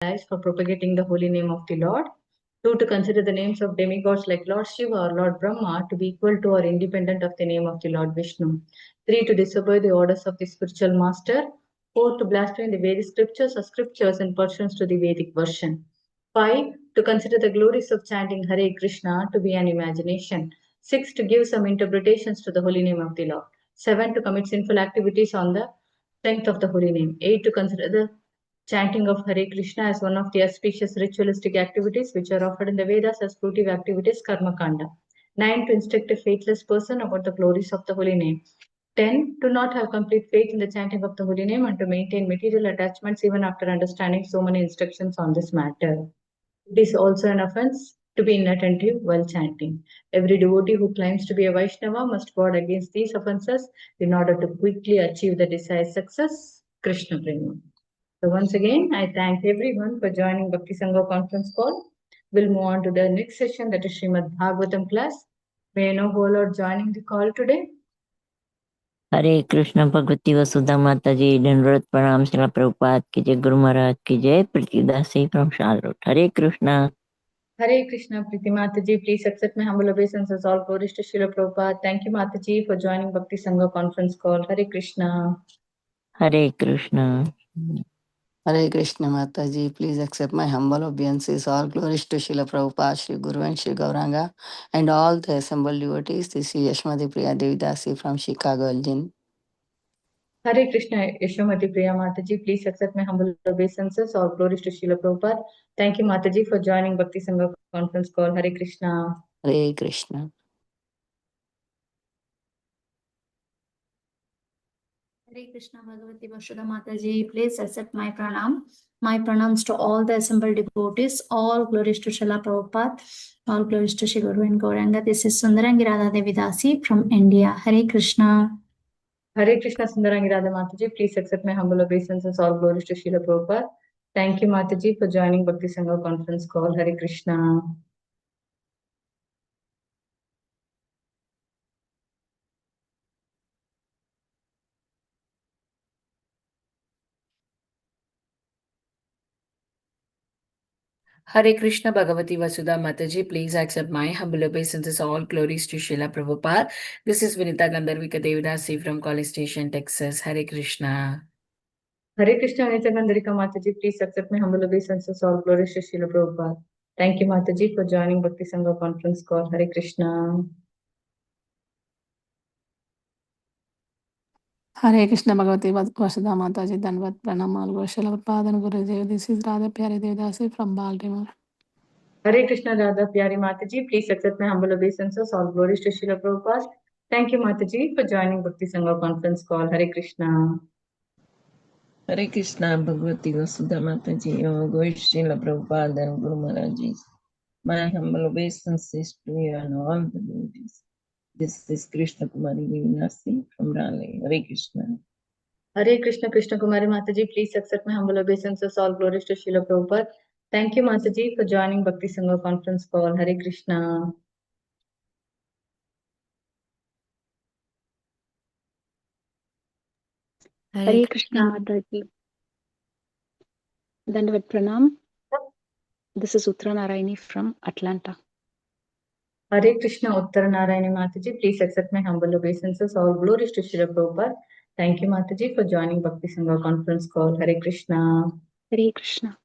lives for propagating the holy name of the Lord. 2. To consider the names of demigods like Lord Shiva or Lord Brahma to be equal to or independent of the name of the Lord Vishnu. 3. To disobey the orders of the spiritual master. 4. To blaspheme the Vedic scriptures or scriptures in pursuance to the Vedic version. 5. To consider the glories of chanting Hare Krishna to be an imagination. 6. To give some interpretations to the holy name of the Lord. 7. To commit sinful activities on the strength of the holy name. 8. To consider the chanting of Hare Krishna as one of the auspicious ritualistic activities which are offered in the Vedas as fruitive activities, Karma Kanda. 9. To instruct a faithless person about the glories of the holy name. 10. To not have complete faith in the chanting of the holy name and to maintain material attachments even after understanding so many instructions on this matter. It is also an offense to be inattentive while chanting. Every devotee who claims to be a Vaishnava must guard against these offenses in order to quickly achieve the desired success. Krishna Prema. So once again, I thank everyone for joining Bhakti Sangha conference call. We'll move on to the next session, that is Srimad Bhagavatam class. May I know who all are joining the call today? हरे कृष्ण भगवती वसुधा माता जी, दंडवत प्रणाम शिला प्रभुपाद की जय, गुरु महाराज की जय, प्रतिदासी from Charlotte. Hare Krishna. Hare Krishna, Priti Mataji, please accept my humble obeisances. All glories to Srila Prabhupada. Thank you, Mataji, for joining Bhakti Sangha conference call. Hare Krishna. Hare Krishna. Hare Krishna Mataji, please accept my humble obeisances. All glories to Srila Prabhupada, Sri Guru and Sri Gauranga, and all the assembled devotees. This is Yashmati Priya Devidasi from Chicago, Illinois. Hare Krishna, Yashomati Priya Mataji, please accept my humble obeisances. All glories to Srila Prabhupada. Thank you, Mataji, for joining Bhakti Sangha conference call. Hare Krishna. Hare Krishna. Hare Krishna Bhagavati Vasudha Mataji, please accept my pranam. My pranams to all the assembled devotees. All glories to Srila Prabhupada. All glories to Shri Guru and Gauranga. This is Sundarangi Radha Devidasi from India. Hare Krishna. Hare Krishna, Sundarangi Radha Mataji, please accept my humble obeisances. All glories to Srila Prabhupada. Thank you, Mataji, for joining Bhakti Sangha conference call. Hare Krishna. Hare Krishna Bhagavati Vasudha Mataji, please accept my humble obeisances. All glories to Srila Prabhupada. This is Vinita Gandharvika Devidasi from College Station, Texas. Hare Krishna. Hare Krishna, Vinita Gandharvika Mataji, please accept my humble obeisances. All glories to Srila Prabhupada. Thank you, Mataji, for joining Bhakti Sangha conference call. Hare Krishna. Hare Krishna Bhagavati Vasudha Mataji, Danvat Pranam, all Goshala Padan Gurudev. This is Radha Pyari Devdasi from Baltimore. Hare Krishna, Radha Pyari Mataji, please accept my humble obeisances. All glories to Srila Prabhupada. Thank you, Mataji, for joining Bhakti Sangha conference call. Hare Krishna. Hare Krishna Bhagavati Vasudha Mataji, Goish Srila Prabhupada and Guru Maharaj. My humble obeisances to you and all the devotees. This is Krishna Kumari Devinasi from Raleigh. Hare Krishna. Hare Krishna, Krishna Kumari Mataji, please accept my humble obeisances. All glories to Srila Prabhupada. Thank you, Mataji, for joining Bhakti Sangha conference call. Hare Krishna. Hare Krishna Mataji. Dandavat Pranam. This is Uttara Narayani from Atlanta. Hare Krishna, Uttara Narayani Mataji, please accept my humble obeisances. All glories to Srila Prabhupada. Thank you, Mataji, for joining Bhakti Sangha conference call. Hare Krishna. Hare Krishna.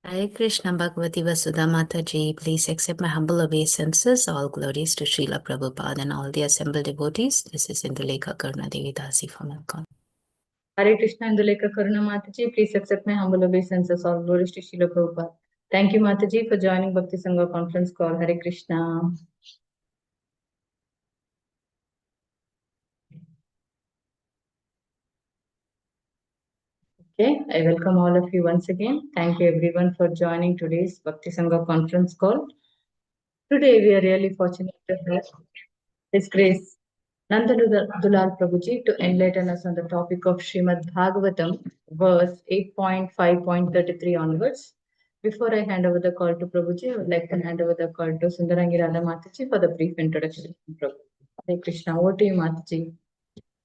Hare Krishna Bhagavati Vasudha Mataji, please accept my humble obeisances. All glories to Srila Prabhupada and all the assembled devotees. This is Indulekha Karuna Devidasi from Alcon. Hare Krishna, Indulekha Karuna Mataji, please accept my humble obeisances. All glories to Srila Prabhupada. Thank you, Mataji, for joining Bhakti Sangha conference call. Hare Krishna. Okay, I welcome all of you once again. Thank you everyone for joining today's Bhakti Sangha conference call. Today we are really fortunate to have His Grace Nanda Dulal Prabhuji to enlighten us on the topic of Srimad Bhagavatam, verse 8.5.33 onwards. Before I hand over the call to Prabhuji, I would like to hand over the call to Sundarangi Radha Mataji for the brief introduction. Prabhu. Hare Krishna, over to you, Mataji.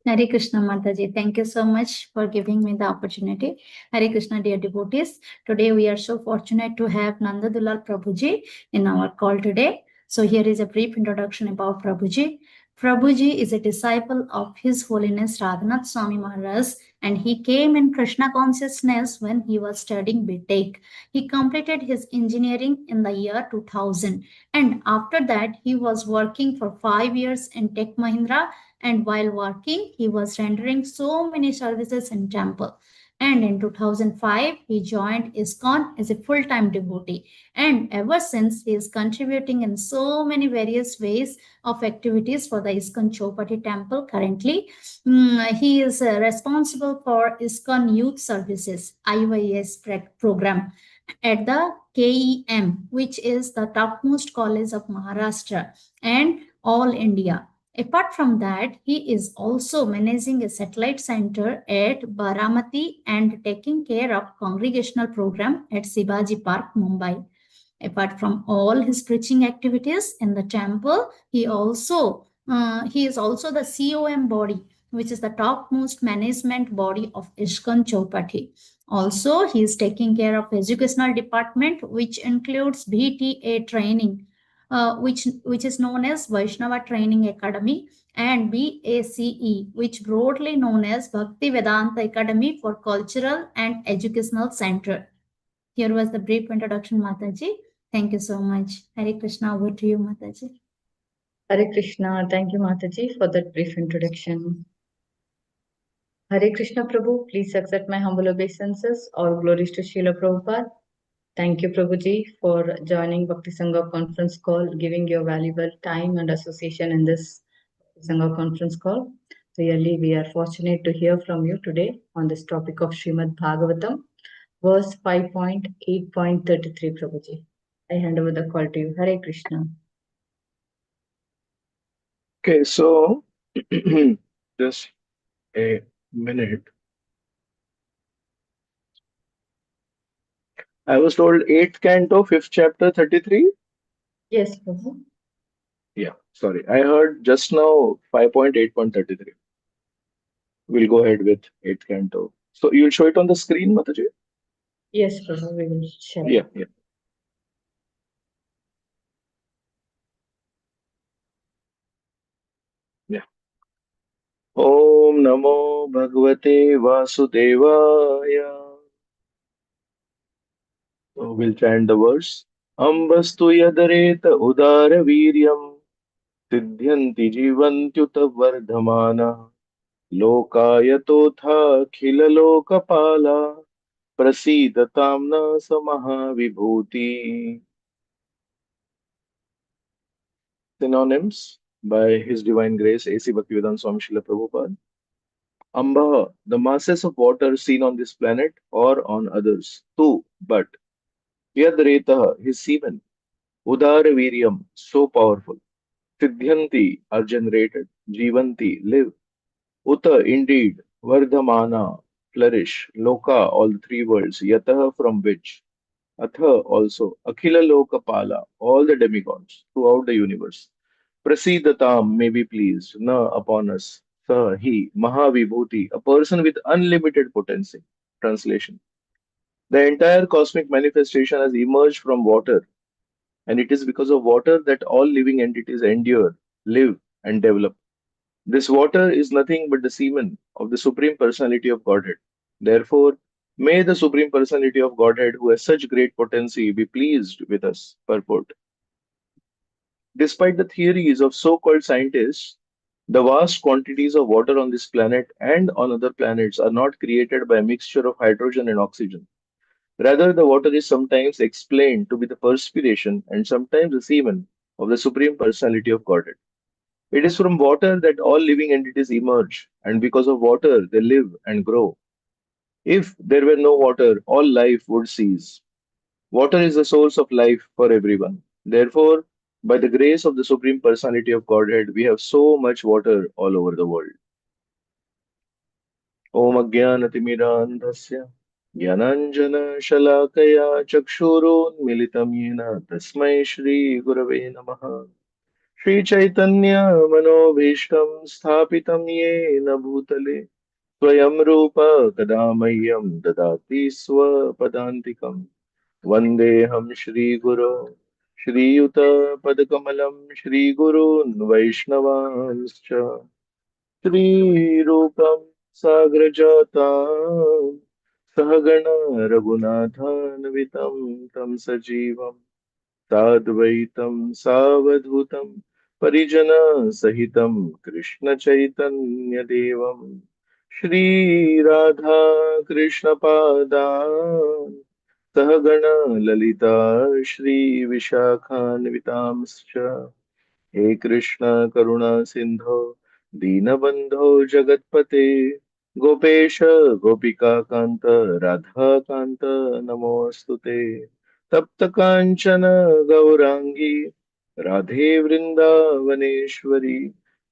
Hare Krishna Mataji, thank you so much for giving me the opportunity. Hare Krishna, dear devotees. Today we are so fortunate to have Nanda Dulal Prabhuji in our call today. So here is a brief introduction about Prabhuji. Prabhuji is a disciple of His Holiness Radhanath Swami Maharaj, and he came in Krishna consciousness when he was studying BTech. He completed his engineering in the year 2000, and after that he was working for 5 years in Tech Mahindra, and while working he was rendering so many services in temple. And in 2005 he joined ISKCON as a full-time devotee, and ever since he is contributing in so many various ways of activities for the ISKCON Chowpatty temple. Currently he is responsible for ISKCON Youth Services IYS program at the KEM, which is the topmost college of Maharashtra and all India. Apart from that, he is also managing a satellite center at Baramati and taking care of congregational program at Shivaji Park, Mumbai. Apart from all his preaching activities in the temple, he is also the COM body, which is the topmost management body of ISKCON Chowpatty. Also, he is taking care of educational department, which includes BTA training, which is known as Vaishnava Training Academy, and BACE, which broadly known as Bhakti Vedanta Academy for Cultural and Educational Center. Here was the brief introduction, Mataji. Thank you so much. Hare Krishna, over to you, Mataji. Hare Krishna. Thank you, Mataji, for that brief introduction. Hare Krishna, Prabhu. Please accept my humble obeisances. All glories to Srila Prabhupada. Thank you, Prabhuji, for joining Bhakti Sangha conference call, giving your valuable time and association in this Bhakti Sangha conference call. Really, we are fortunate to hear from you today on this topic of Srimad Bhagavatam, verse 5.8.33, Prabhuji. I hand over the call to you. Hare Krishna. Okay, so just a minute. I was told 8th canto, 5th chapter, 33? Yes, Prabhu. Yeah, sorry. I heard just now 5.8.33. We'll go ahead with 8th canto. So you'll show it on the screen, Mataji? Yes, Prabhu, we will share. Yeah, yeah. Yeah. Om Namo Bhagavate Vasudevaya. So we'll chant the verse. Ambastu yadareta udara viryam siddhyanti jivantyuta vardhamana लोकायतोऽथाखिललोकपाला प्रसीदतां न स महाविभूति. Synonyms by His Divine Grace A.C. Bhaktivedanta Swami Srila Prabhupada. Amba, the masses of water seen on this planet or on others. Tu, but. Yadrata, his semen. Udara Viryam, so powerful. Siddhyanti, are generated. Jivanti, live. Uta, indeed. Vardhamana, flourish. Loka, all the three worlds. Yataha, from which. Atha, also. Akhila Lokapala, all the demigods throughout the universe. Prasidatam, may be pleased. Na, upon us. Sa, he. Mahavibhuti, a person with unlimited potency. Translation. The entire cosmic manifestation has emerged from water, and it is because of water that all living entities endure, live, and develop. This water is nothing but the semen of the Supreme Personality of Godhead. Therefore, may the Supreme Personality of Godhead, who has such great potency, be pleased with us. Purport. Despite the theories of so called scientists, the vast quantities of water on this planet and on other planets are not created by a mixture of hydrogen and oxygen. Rather, the water is sometimes explained to be the perspiration and sometimes the semen of the Supreme Personality of Godhead. It is from water that all living entities emerge, and because of water, they live and grow. If there were no water, all life would cease. Water is the source of life for everyone. Therefore, by the grace of the Supreme Personality of Godhead, we have so much water all over the world. Om Ajnanatimirandhasya Jnananjana Shalakaya Chakshurunmilitam Yena Tasmai Shri Gurave Namaha श्रीचैतन्यमनोभीष्टं स्थापितं येन भूतले स्वयं रूप कदा मह्यं ददाति स्वपदान्तिकम् वन्देऽहं श्रीगुरो श्रीयुतपदकमलं श्रीगुरून् वैष्णवांश्च श्रीरूपं साग्रजातां सहगण रघुनाथान्वितं तं सजीवम् साद्वैतं सावधूतं परिजनसहितं कृष्णचैतन्यदेवं श्रीराधा कृष्णपादान् सहगण ललिता श्रीविशाखान्वितांश्च हे कृष्ण करुणा सिंधो दीनबंधो जगत्पते गोपेश गोपिका कांत राधा कांत नमोस्तुते तप्त कांचन गौरांगी राधे वृंदावनेश्वरी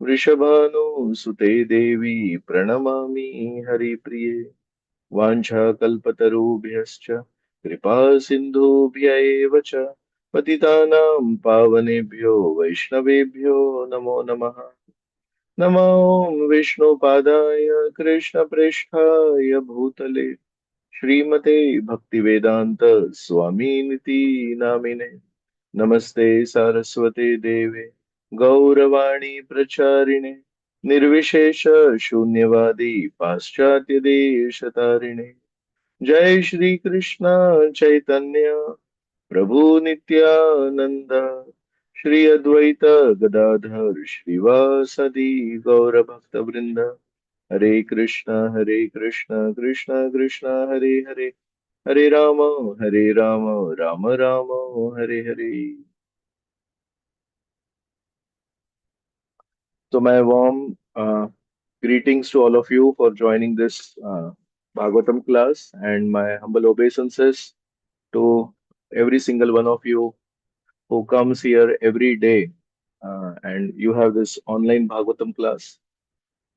वृषभानुसुते देवी प्रणमामि हरिप्रिये वाञ्छाकल्पतरुभ्यश्च कृपा सिन्धुभ्य एव च पतितानां पावनेभ्यो वैष्णवेभ्यो नमो नमः नमो विष्णुपादाय कृष्णप्रेष्ठाय भूतले श्रीमते भक्तिवेदान्त स्वामीनिति नामिने नमस्ते सारस्वते देवे गौरवाणी प्रचारिणे निर्विशेष शून्यवादी पाश्चात्य देशतारिणे जय श्री कृष्ण चैतन्य प्रभु नित्यानंद श्री अद्वैत गदाधर श्रीवासदि गौर भक्त वृंद हरे Krishna Krishna Krishna Hare Hare Hare Ram Ram Ram Hare Hare. So my warm greetings to all of you for joining this Bhagavatam class, and my humble obeisances to every single one of you who comes here every day, and you have this online Bhagavatam class,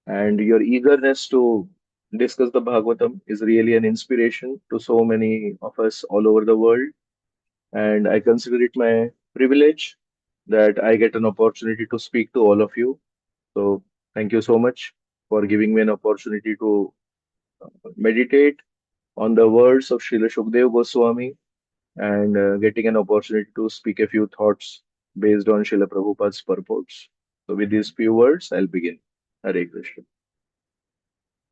and your eagerness to discuss the Bhagavatam is really an inspiration to so many of us all over the world, and I consider it my privilege that I get an opportunity to speak to all of you. So thank you so much for giving me an opportunity to meditate on the words of Srila Shukdev Goswami and getting an opportunity to speak a few thoughts based on Srila Prabhupada's purports. So with these few words, I'll begin. Hare Krishna.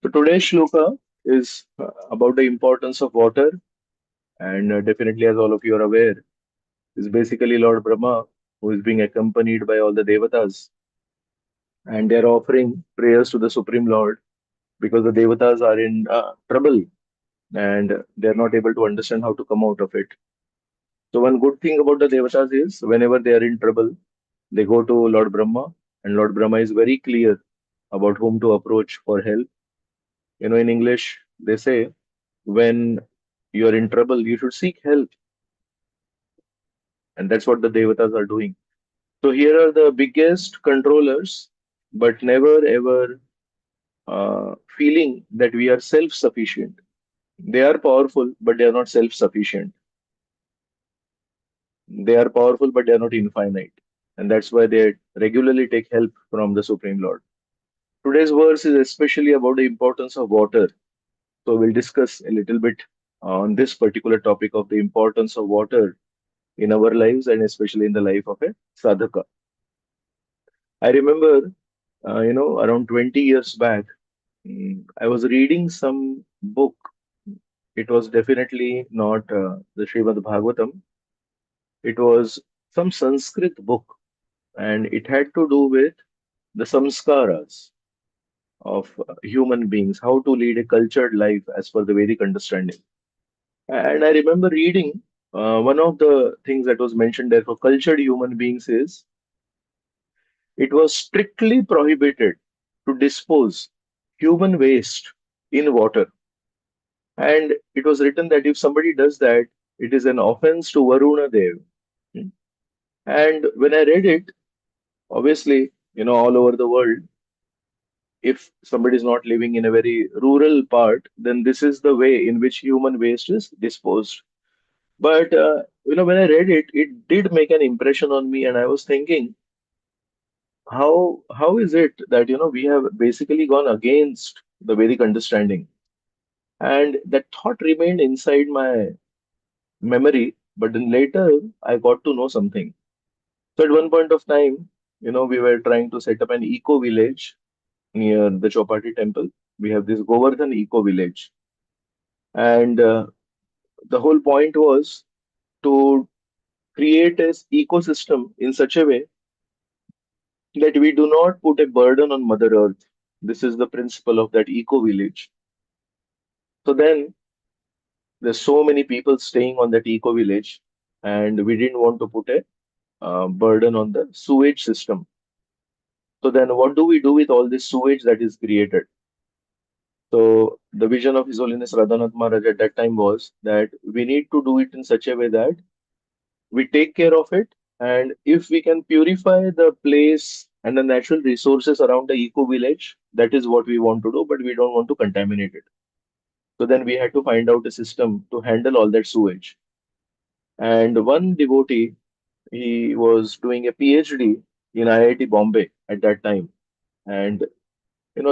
So today's shloka is about the importance of water, and definitely, as all of you are aware, is basically Lord Brahma who is being accompanied by all the devatas, and they are offering prayers to the Supreme Lord because the devatas are in trouble and they're not able to understand how to come out of it. So one good thing about the devatas is whenever they are in trouble, they go to Lord Brahma, and Lord Brahma is very clear about whom to approach for help. You know, in English, they say when you are in trouble, you should seek help, and that's what the devatas are doing. So here are the biggest controllers, but never ever feeling that we are self-sufficient. They are powerful, but they are not self-sufficient. They are powerful, but they are not infinite. And that's why they regularly take help from the Supreme Lord. Today's verse is especially about the importance of water. So we'll discuss a little bit on this particular topic of the importance of water in our lives and especially in the life of a sadhaka. I remember, around 20 years back, I was reading some book. It was definitely not the Srimad Bhagavatam. It was some Sanskrit book, and it had to do with the samskaras of human beings, how to lead a cultured life as per the Vedic understanding. And I remember reading one of the things that was mentioned there for cultured human beings is it was strictly prohibited to dispose human waste in water. And it was written that if somebody does that, it is an offense to Varuna Dev. Hmm. And when I read it, obviously, all over the world, if somebody is not living in a very rural part, then this is the way in which human waste is disposed. But when I read it, it did make an impression on me, and I was thinking how is it that we have basically gone against the Vedic understanding? And that thought remained inside my memory, but then later I got to know something. So at one point of time, we were trying to set up an eco village near the Chopati temple. We have this Govardhan eco village, and the whole point was to create an ecosystem in such a way that we do not put a burden on Mother Earth. This is the principle of that eco village. So then there's so many people staying on that eco village, and we didn't want to put a burden on the sewage system. So then, what do we do with all this sewage that is created? So the vision of His Holiness Radhanath Maharaj at that time was that we need to do it in such a way that we take care of it, and if we can purify the place and the natural resources around the eco village, that is what we want to do, but we don't want to contaminate it. So then we had to find out a system to handle all that sewage. And one devotee, he was doing a PhD in IIT Bombay at that time. And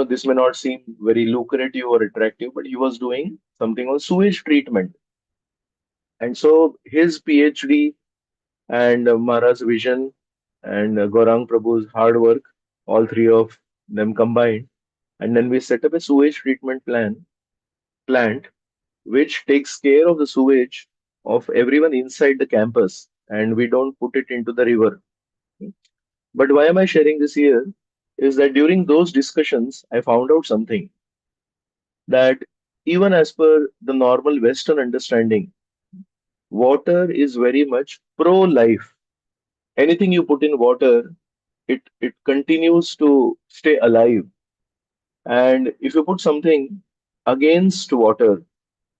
this may not seem very lucrative or attractive, but he was doing something on sewage treatment. And so his PhD and Mara's vision and Gaurang Prabhu's hard work, all three of them combined, and then we set up a sewage treatment plant which takes care of the sewage of everyone inside the campus, and we don't put it into the river. But why am I sharing this here? Is that during those discussions, I found out something that even as per the normal Western understanding, water is very much pro-life. Anything you put in water, it continues to stay alive. And if you put something against water,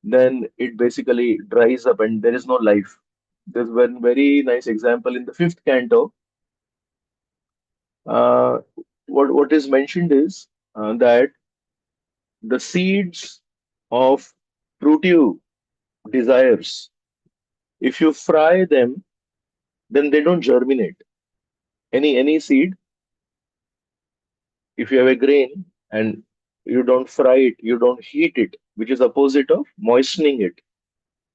then it basically dries up and there is no life. There's one very nice example in the fifth canto. Uh, what is mentioned is that the seeds of fruitive desires, if you fry them, then they don't germinate. Any seed, if you have a grain and you don't fry it, you don't heat it, which is opposite of moistening it,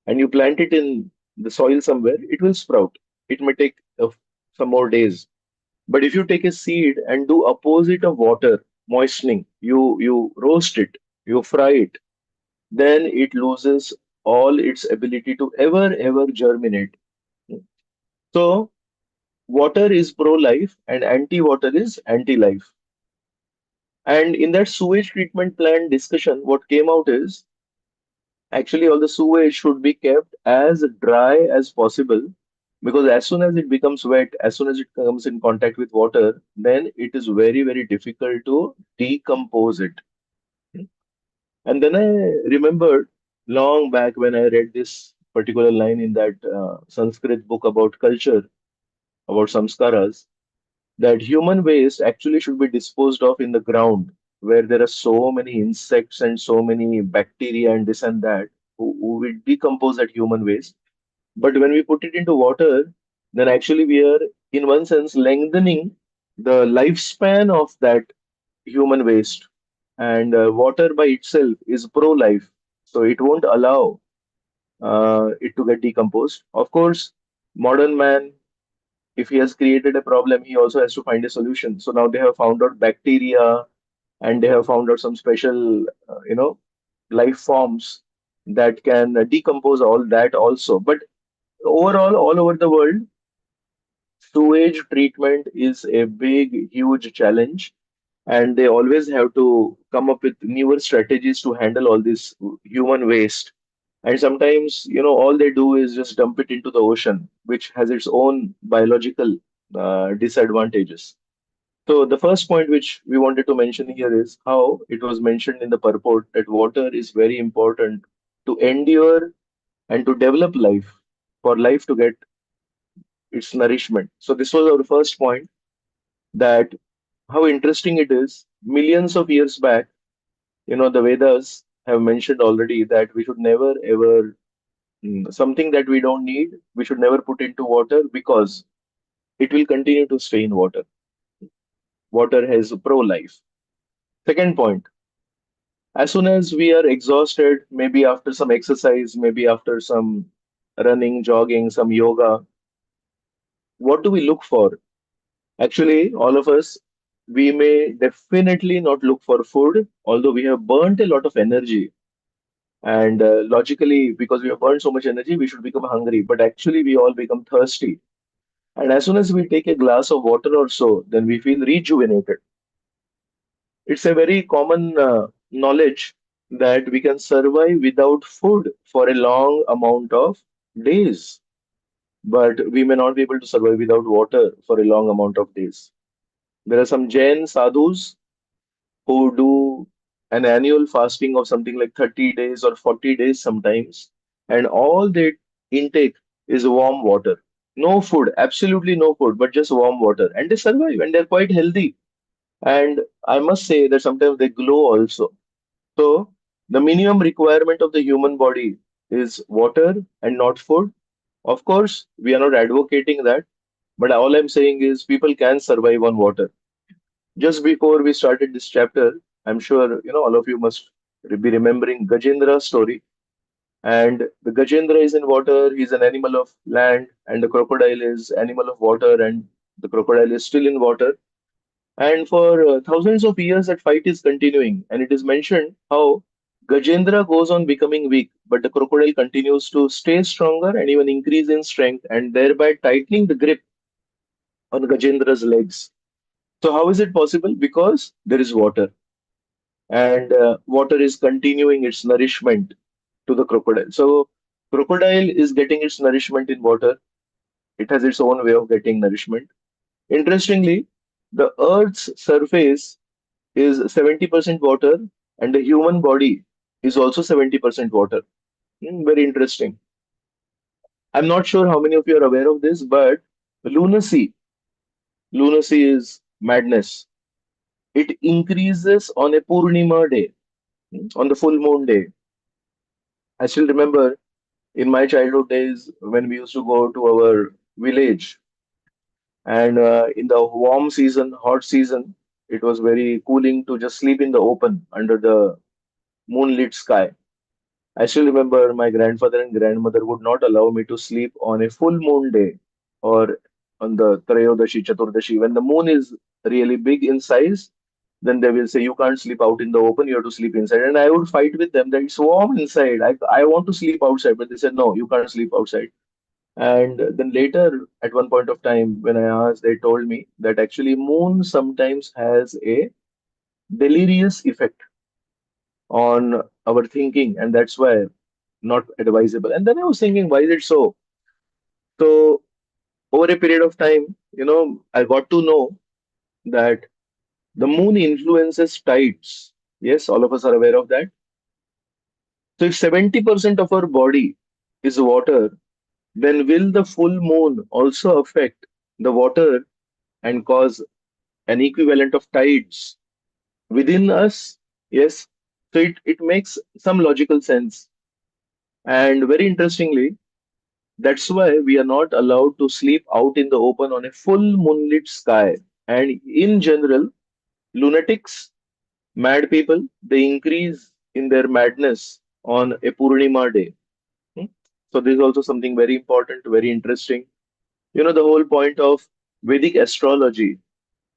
and you plant it in the soil somewhere, it will sprout. It may take some more days. But if you take a seed and do opposite of water, moistening, you roast it, you fry it, then it loses all its ability to ever germinate. So water is pro-life and anti-water is anti-life. And in that sewage treatment plant discussion, what came out is actually all the sewage should be kept as dry as possible, because as soon as it becomes wet, as soon as it comes in contact with water, then it is very difficult to decompose it. And then I remembered long back when I read this particular line in that Sanskrit book about culture, about samskaras, that human waste actually should be disposed of in the ground where there are so many insects and so many bacteria and this and that who will decompose that human waste. But when we put it into water, then actually we are, in one sense, lengthening the lifespan of that human waste. And water by itself is pro-life, so it won't allow it to get decomposed. Of course, modern man, if he has created a problem, he also has to find a solution. So now they have found out bacteria and they have found out some special, life forms that can decompose all that also. But overall, all over the world, sewage treatment is a big, huge challenge, and they always have to come up with newer strategies to handle all this human waste. And sometimes, all they do is just dump it into the ocean, which has its own biological disadvantages. So the first point which we wanted to mention here is how it was mentioned in the purport that water is very important to endure and to develop life, for life to get its nourishment. So this was our first point, that how interesting it is. Millions of years back, the Vedas have mentioned already that we should never ever something that we don't need, we should never put into water because it will continue to stay in water. water has pro-life. Second point, as soon as we are exhausted, maybe after some exercise, maybe after some running, jogging, some yoga, what do we look for? Actually, all of us, we may definitely not look for food, although we have burnt a lot of energy. And logically, because we have burned so much energy, we should become hungry. But actually, we all become thirsty. And as soon as we take a glass of water or so, then we feel rejuvenated. It's a very common knowledge that we can survive without food for a long amount of days, but we may not be able to survive without water for a long amount of days. There are some Jain sadhus who do an annual fasting of something like 30 days or 40 days sometimes, and all they intake is warm water. No food, absolutely no food, but just warm water. And they survive and they're quite healthy. And I must say that sometimes they glow also. So, the minimum requirement of the human body is water and not food. Of course, we are not advocating that, but all I'm saying is people can survive on water. Just before we started this chapter, I'm sure all of you must be remembering Gajendra's story. And the Gajendra is in water, he's an animal of land, and the crocodile is animal of water, and the crocodile is still in water. And for thousands of years, that fight is continuing. And it is mentioned how Gajendra goes on becoming weak, but the crocodile continues to stay stronger and even increase in strength, and thereby tightening the grip on Gajendra's legs. So, how is it possible? Because there is water, and water is continuing its nourishment to the crocodile. So, crocodile is getting its nourishment in water. It has its own way of getting nourishment. Interestingly, the Earth's surface is 70% water, and the human body is also 70% water. Very interesting. I'm not sure how many of you are aware of this, but lunacy, lunacy is madness. It increases on a Purnima day, on the full moon day. I still remember in my childhood days when we used to go to our village, and in the warm season, hot season, it was very cooling to just sleep in the open under the moonlit sky. I still remember my grandfather and grandmother would not allow me to sleep on a full moon day or on the Trayodashi, Chaturdashi. When the moon is really big in size, then they will say, you can't sleep out in the open, you have to sleep inside. And I would fight with them that it's warm inside. I want to sleep outside. But they said, no, you can't sleep outside. And then later, at one point of time, when I asked, they told me that actually moon sometimes has a delirious effect on our thinking, and that's why not advisable. And then I was thinking, why is it so? So over a period of time, I got to know that the moon influences tides. Yes, all of us are aware of that. So if 70% of our body is water, then will the full moon also affect the water and cause an equivalent of tides within us? Yes. So it makes some logical sense. And very interestingly, that's why we are not allowed to sleep out in the open on a full moonlit sky. And in general, lunatics, mad people, they increase in their madness on a Purnima day. Hmm? So this is also something very important, very interesting. The whole point of Vedic astrology,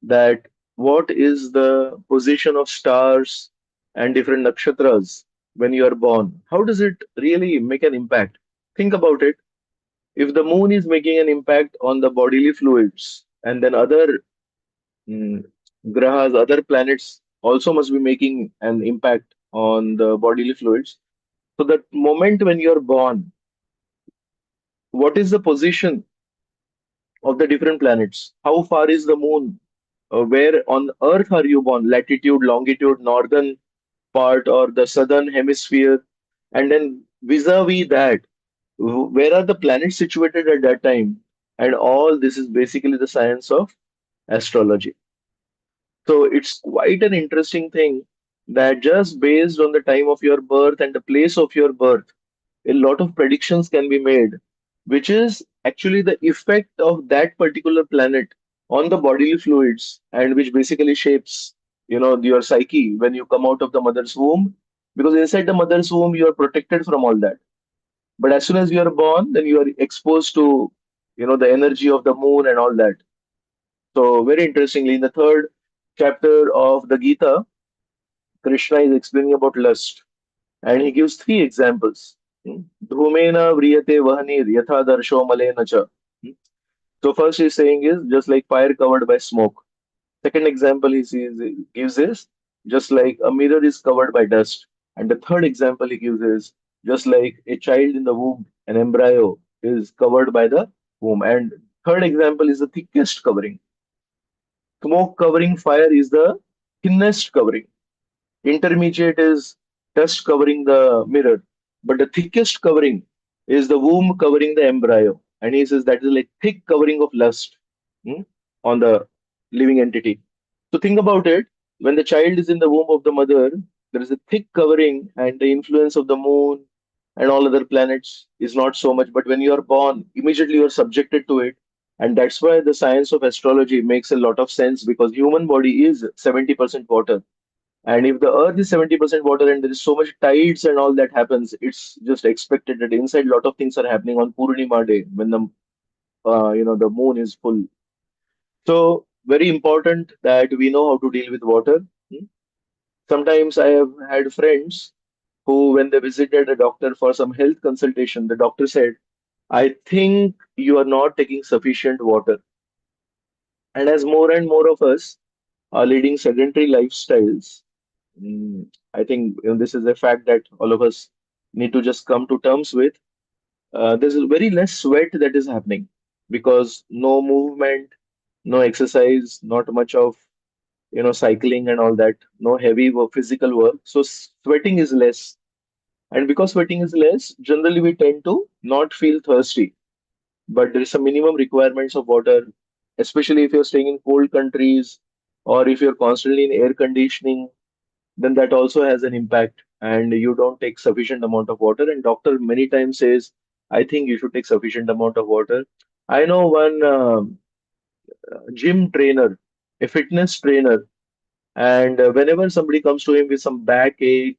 that what is the position of stars and different nakshatras when you are born? How does it really make an impact? Think about it. If the moon is making an impact on the bodily fluids, and then other mm, grahas, other planets also must be making an impact on the bodily fluids. So that moment when you're born, what is the position of the different planets? How far is the moon? Where on Earth are you born? Latitude, longitude, northern part or the southern hemisphere? And then vis-a-vis that, where are the planets situated at that time? And all this is basically the science of astrology. So it's quite an interesting thing that just based on the time of your birth and the place of your birth, a lot of predictions can be made, which is actually the effect of that particular planet on the bodily fluids, and which basically shapes, your psyche when you come out of the mother's womb. Because inside the mother's womb, you are protected from all that. But as soon as you are born, then you are exposed to, the energy of the moon and all that. So very interestingly, in the third chapter of the Gita, Krishna is explaining about lust, and he gives three examples. Dhumena vriyate vahanir yatha darsho malena cha. So first he's saying is just like fire covered by smoke. Second example gives is just like a mirror is covered by dust. And the third example he gives is just like a child in the womb, an embryo is covered by the womb. And third example is the thickest covering. Smoke covering fire is the thinnest covering. Intermediate is dust covering the mirror. But the thickest covering is the womb covering the embryo. And he says that is like thick covering of lust, hmm, on the living entity. So think about it. When the child is in the womb of the mother, there is a thick covering, and the influence of the moon and all other planets is not so much. But when you are born, immediately you are subjected to it. And that's why the science of astrology makes a lot of sense, because human body is 70% water. And if the earth is 70% water and there is so much tides and all that happens, it's just expected that inside a lot of things are happening on Purnima day when the moon is full. So very important that we know how to deal with water. Sometimes I have had friends who, when they visited a doctor for some health consultation, the doctor said, I think you are not taking sufficient water. And as more and more of us are leading sedentary lifestyles, I think this is a fact that all of us need to just come to terms with. There's a very less sweat that is happening because no movement, no exercise, not much of cycling and all that, no heavy work, physical work. So sweating is less, and because sweating is less, generally we tend to not feel thirsty. But there is some minimum requirements of water, especially if you're staying in cold countries or if you're constantly in air conditioning, then that also has an impact, and you don't take sufficient amount of water. And doctor many times says, I think you should take sufficient amount of water. I know one gym trainer, a fitness trainer, and whenever somebody comes to him with some backache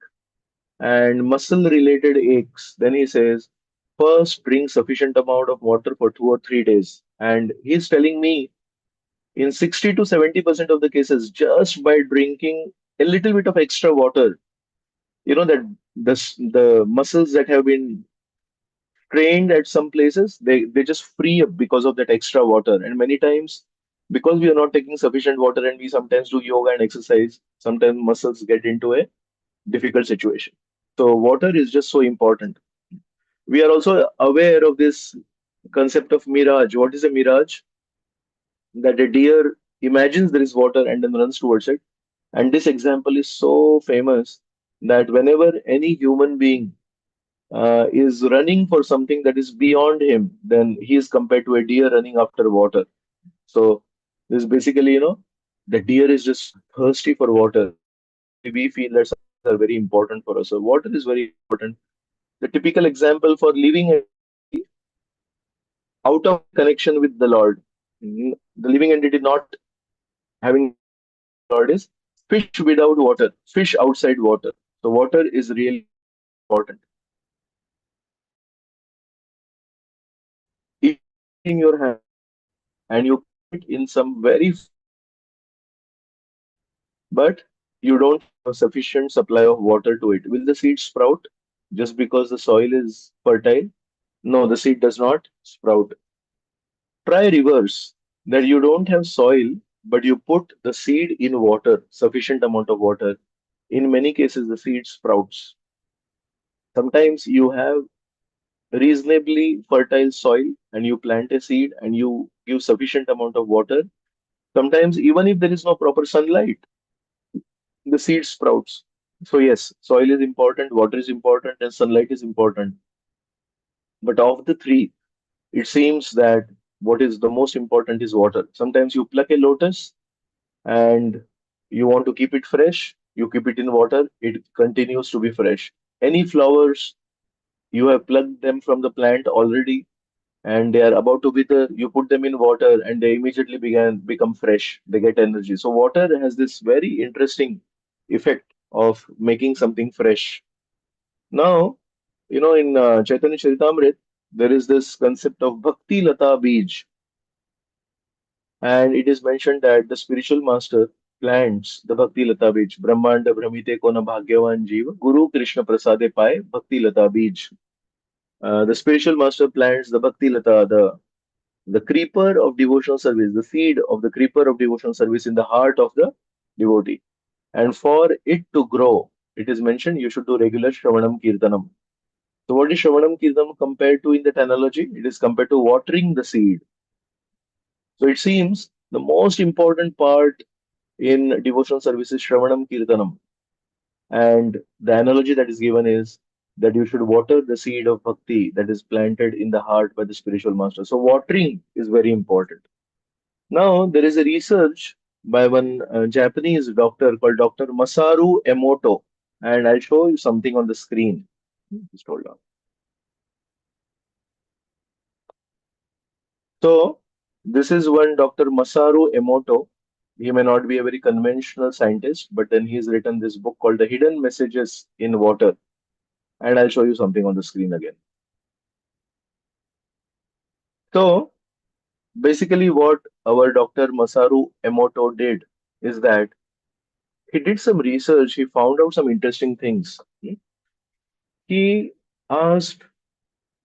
and muscle related aches, then he says, first drink sufficient amount of water for 2 or 3 days. And he's telling me in 60 to 70% of the cases, just by drinking a little bit of extra water, that the muscles that have been trained at some places, they just free up because of that extra water. And many times, because we are not taking sufficient water and we sometimes do yoga and exercise, sometimes muscles get into a difficult situation. So water is just so important. We are also aware of this concept of mirage. What is a mirage? That a deer imagines there is water and then runs towards it. And this example is so famous that whenever any human being is running for something that is beyond him, then he is compared to a deer running after water. So this basically, the deer is just thirsty for water. Similarly, we feel that some things are very important for us. So water is very important. The typical example for living entity out of connection with the Lord, the living entity not having connection with the Lord is fish without water, fish outside water. So water is really important. If you have a seed in your hand and you put it in some very but you don't have sufficient supply of water to it, will the seed sprout just because the soil is fertile? No, the seed does not sprout. Try reverse, that you don't have soil, but you put the seed in water, sufficient amount of water. In many cases, the seed sprouts. Sometimes you have reasonably fertile soil and you plant a seed and you give sufficient amount of water. Sometimes, even if there is no proper sunlight, the seed sprouts. So yes, soil is important, water is important, and sunlight is important. But of the three, it seems that what is the most important is water. Sometimes you pluck a lotus and you want to keep it fresh, you keep it in water, it continues to be fresh. Any flowers, you have plucked them from the plant already, and they are about to wither, you put them in water and they immediately become fresh, they get energy. So water has this very interesting effect of making something fresh. Now, in Chaitanya Charitamrita, there is this concept of Bhakti Lata Bij, and it is mentioned that the spiritual master plants the Bhakti Lata Bij. Brahmanda Brahmite Kona Bhagyavan Jiva, Guru Krishna Prasade Pai, Bhakti Lata Bij. The spiritual master plants the Bhakti Lata, the creeper of devotional service, the seed of the creeper of devotional service in the heart of the devotee. And for it to grow, it is mentioned you should do regular Shravanam Kirtanam. So, what is Shravanam Kirtanam compared to in that analogy? It is compared to watering the seed. So, it seems the most important part in devotional service is Shravanam Kirtanam. And the analogy that is given is that you should water the seed of bhakti that is planted in the heart by the spiritual master. So, watering is very important. Now, there is a research by one Japanese doctor called Dr. Masaru Emoto, and I'll show you something on the screen. Just hold on. So, this is one Dr. Masaru Emoto. He may not be a very conventional scientist, but then he's written this book called The Hidden Messages in Water, and I'll show you something on the screen again. So, basically, what our Dr. Masaru Emoto did is that he did some research, he found out some interesting things. He asked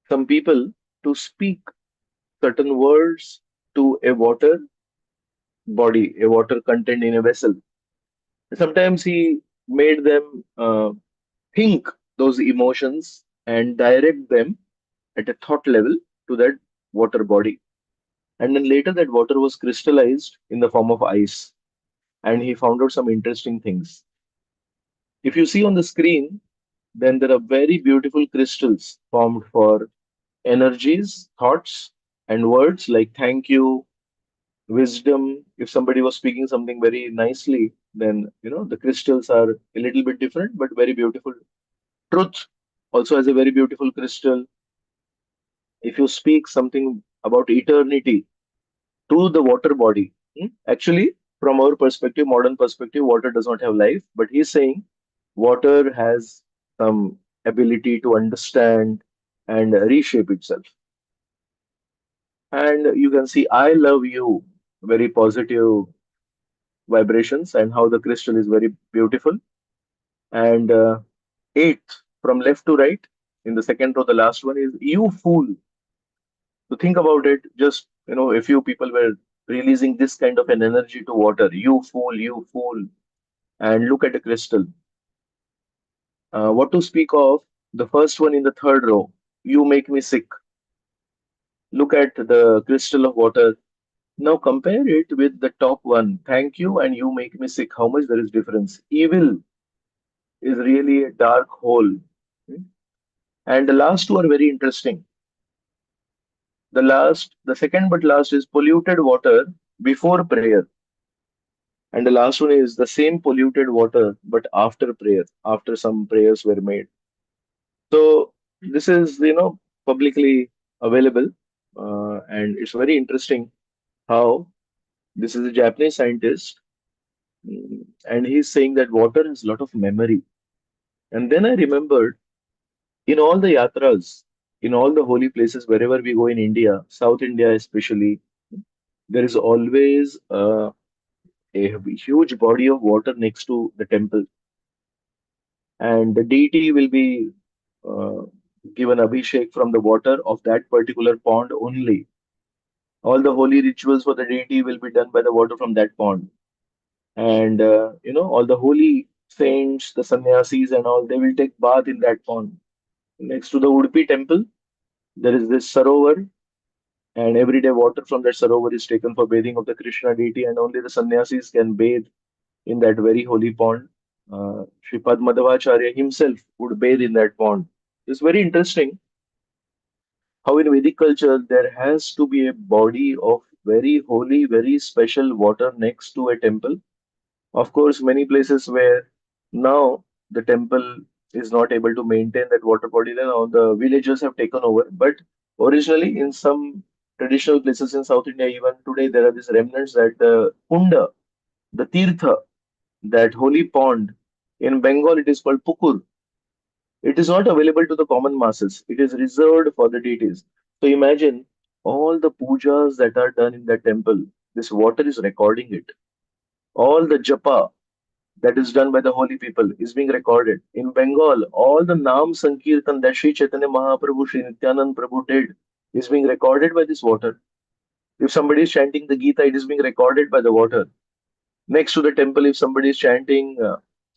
some people to speak certain words to a water body, a water contained in a vessel. Sometimes he made them think those emotions and direct them at a thought level to that water body. And then later, that water was crystallized in the form of ice. And he found out some interesting things. If you see on the screen, then there are very beautiful crystals formed for energies, thoughts, and words like thank you, wisdom. If somebody was speaking something very nicely, then the crystals are a little bit different but very beautiful. Truth also has a very beautiful crystal. If you speak something about eternity to the water body, actually, from our perspective, modern perspective, water does not have life, but he's saying water has some ability to understand and reshape itself. And you can see I love you, very positive vibrations, and how the crystal is very beautiful. And eighth, from left to right, in the second row, the last one is you fool. So think about it. Just a few people were releasing this kind of an energy to water. You fool, and look at the crystal. What to speak of? The first one in the third row. You make me sick. Look at the crystal of water. Now compare it with the top one. Thank you, and you make me sick. How much there is difference? Evil is really a dark hole. And the last two are very interesting. The second but last is polluted water before prayer. And the last one is the same polluted water, but after prayer, after some prayers were made. So this is, publicly available. And it's very interesting how this is a Japanese scientist, and he's saying that water has a lot of memory. And then I remembered in all the yatras, in all the holy places, wherever we go in India, South India especially, there is always a huge body of water next to the temple. And the deity will be uh, given abhishek from the water of that particular pond only. All the holy rituals for the deity will be done by the water from that pond. And, all the holy saints, the sannyasis and all, they will take bath in that pond. Next to the Udupi temple, there is this sarovar, and every day water from that sarovar is taken for bathing of the Krishna deity, and only the sannyasis can bathe in that very holy pond. Sripad Madhavacharya himself would bathe in that pond. It's very interesting how in Vedic culture there has to be a body of very holy, very special water next to a temple. Of course, many places where now the temple is not able to maintain that water body, then all the villagers have taken over. But Originally, in some traditional places in South India, even today, there are these remnants that the kunda, the tirtha, that holy pond, in Bengal it is called pukur. It is not available to the common masses. It is reserved for the deities. So imagine all the pujas that are done in that temple. This water is recording it. All the japa that is done by the holy people is being recorded. In Bengal, all the Nam Sankirtan that Sri Chaitanya Mahaprabhu, Sri Nityanand Prabhu did is being recorded by this water. If somebody is chanting the Gita, it is being recorded by the water. Next to the temple, if somebody is chanting,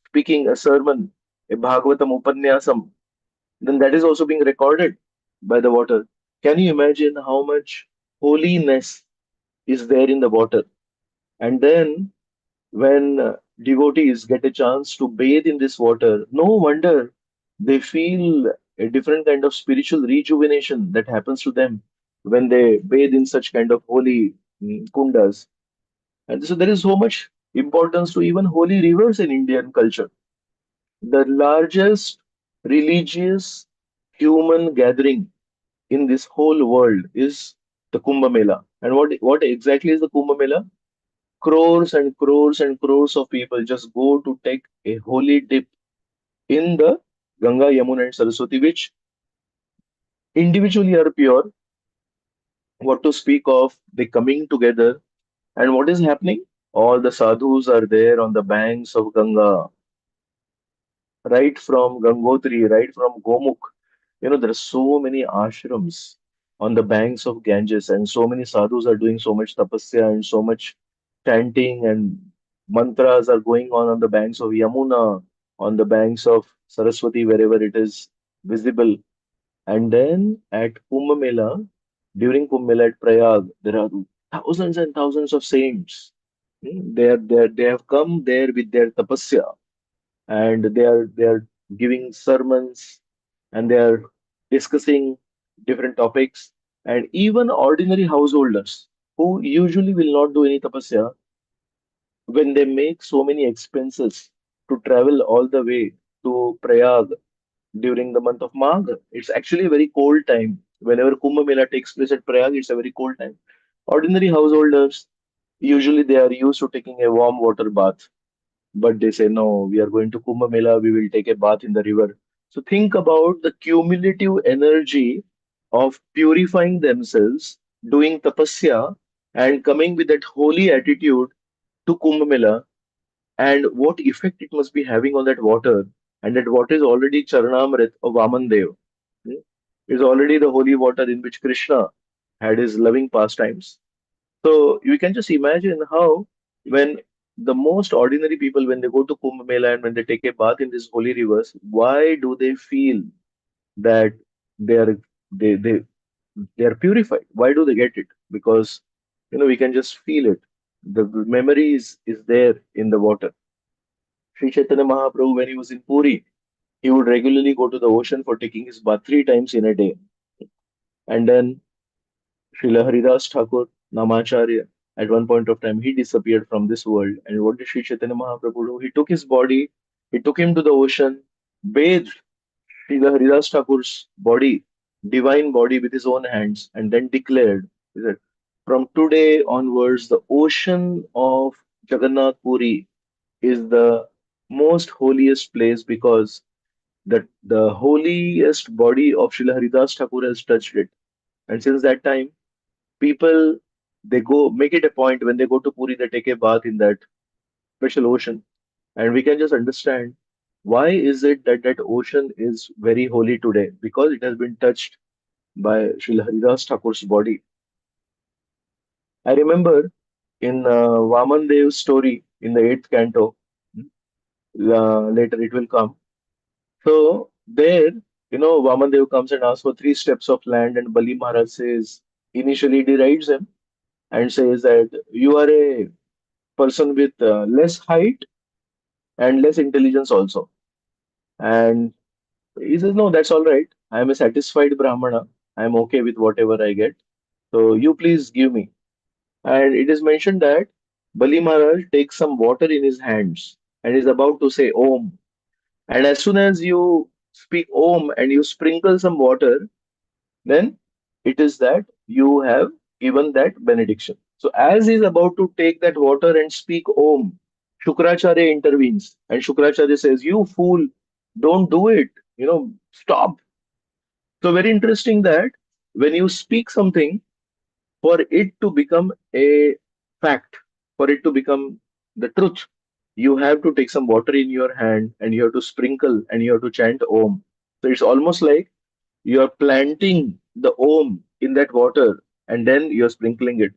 speaking a sermon, a Bhagavatam Upanyasam, then that is also being recorded by the water. Can you imagine how much holiness is there in the water? And then when devotees get a chance to bathe in this water, no wonder they feel a different kind of spiritual rejuvenation that happens to them when they bathe in such kind of holy kundas. And so there is so much importance to even holy rivers in Indian culture. The largest religious human gathering in this whole world is the Kumbh Mela. And what exactly is the Kumbh Mela? Crores and crores and crores of people just go to take a holy dip in the Ganga, Yamuna, and Saraswati, which individually are pure. What to speak of the coming together, and what is happening? All the sadhus are there on the banks of Ganga, right from Gangotri, right from Gomukh. There are so many ashrams on the banks of Ganges, and so many sadhus are doing so much tapasya and so much chanting and mantras are going on the banks of Yamuna, on the banks of Saraswati, wherever it is visible. And then at Kumbh Mela, during Kumbh Mela at Prayag, there are thousands and thousands of saints. They have come there with their tapasya, and they are giving sermons, and they are discussing different topics. And even ordinary householders who usually will not do any tapasya, when they make so many expenses to travel all the way to Prayag during the month of Magh, it's actually a very cold time. Whenever Kumbh Mela takes place at Prayag, it's a very cold time. Ordinary householders, usually they are used to taking a warm water bath, but they say, no, we are going to Kumbh Mela, we will take a bath in the river. So think about the cumulative energy of purifying themselves, doing tapasya, and coming with that holy attitude to Kumbh Mela, and what effect it must be having on that water. And that water is already Charanamrit of Vamandev. Hmm? Is already the holy water in which Krishna had his loving pastimes. So you can just imagine how, when the most ordinary people, when they go to Kumbh Mela and when they take a bath in these holy rivers, why do they feel that they are they they they are purified? Why do they get it? Because we can just feel it. The memory is there in the water. Sri Chaitanya Mahaprabhu, when he was in Puri, he would regularly go to the ocean for taking his bath 3 times in a day. And then Srila Haridas Thakur, Namacharya, at one point of time, he disappeared from this world. And what did Sri Chaitanya Mahaprabhu do? He took his body, he took him to the ocean, bathed Srila Haridas Thakur's body, divine body, with his own hands, and then declared that from today onwards, the ocean of Jagannath Puri is the most holiest place, because the holiest body of Srila Haridas Thakur has touched it. And since that time, people, they go make it a point, when they go to Puri, they take a bath in that special ocean. And we can just understand why is it that that ocean is very holy today, because it has been touched by Srila Haridas Thakur's body. I remember in Vaman Dev's story in the eighth canto, later it will come. So there, Vaman Dev comes and asks for 3 steps of land, and Bali Maharaj says, initially derides him and says that you are a person with less height and less intelligence also. And he says, no, that's all right. I am a satisfied Brahmana. I am okay with whatever I get. So you please give me. And it is mentioned that Bali Maharaj takes some water in his hands and is about to say Om. And as soon as you speak Om and you sprinkle some water, then it is that you have given that benediction. So as he's about to take that water and speak Om, Shukracharya intervenes and Shukracharya says, "You fool, don't do it. Stop." So very interesting that when you speak something, for it to become a fact, for it to become the truth, you have to take some water in your hand and you have to sprinkle and you have to chant Om. So it's almost like you are planting the Om in that water and then you're sprinkling it.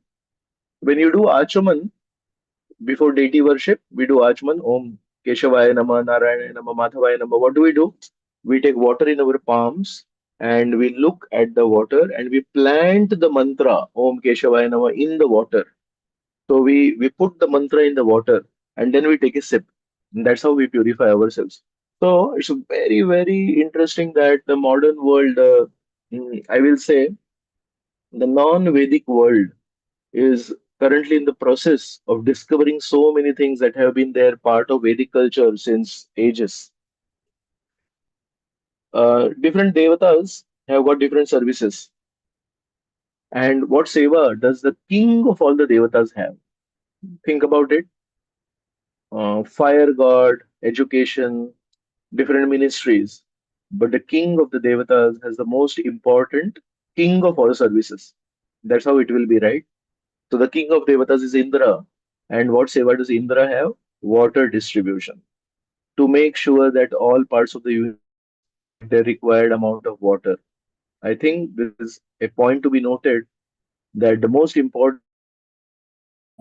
When you do Achaman before deity worship, we do Achaman Om Keshavaya Nama, Narayana Nama, Madhavaya Nama. What do? We take water in our palms and we look at the water and we plant the mantra Om Keshavaya Nama in the water. So we put the mantra in the water and then we take a sip. And that's how we purify ourselves. So it's very, very interesting that the modern world, I will say, the non-Vedic world is currently in the process of discovering so many things that have been there part of Vedic culture since ages. Different devatas have got different services. And what seva does the king of all the devatas have? Think about it. Fire god, education, different ministries. But the king of the devatas has the most important king of all services. That's how it will be, right? So the king of devatas is Indra. And what seva does Indra have? Water distribution. To make sure that all parts of the universe get their required amount of water. I think this is a point to be noted that the most important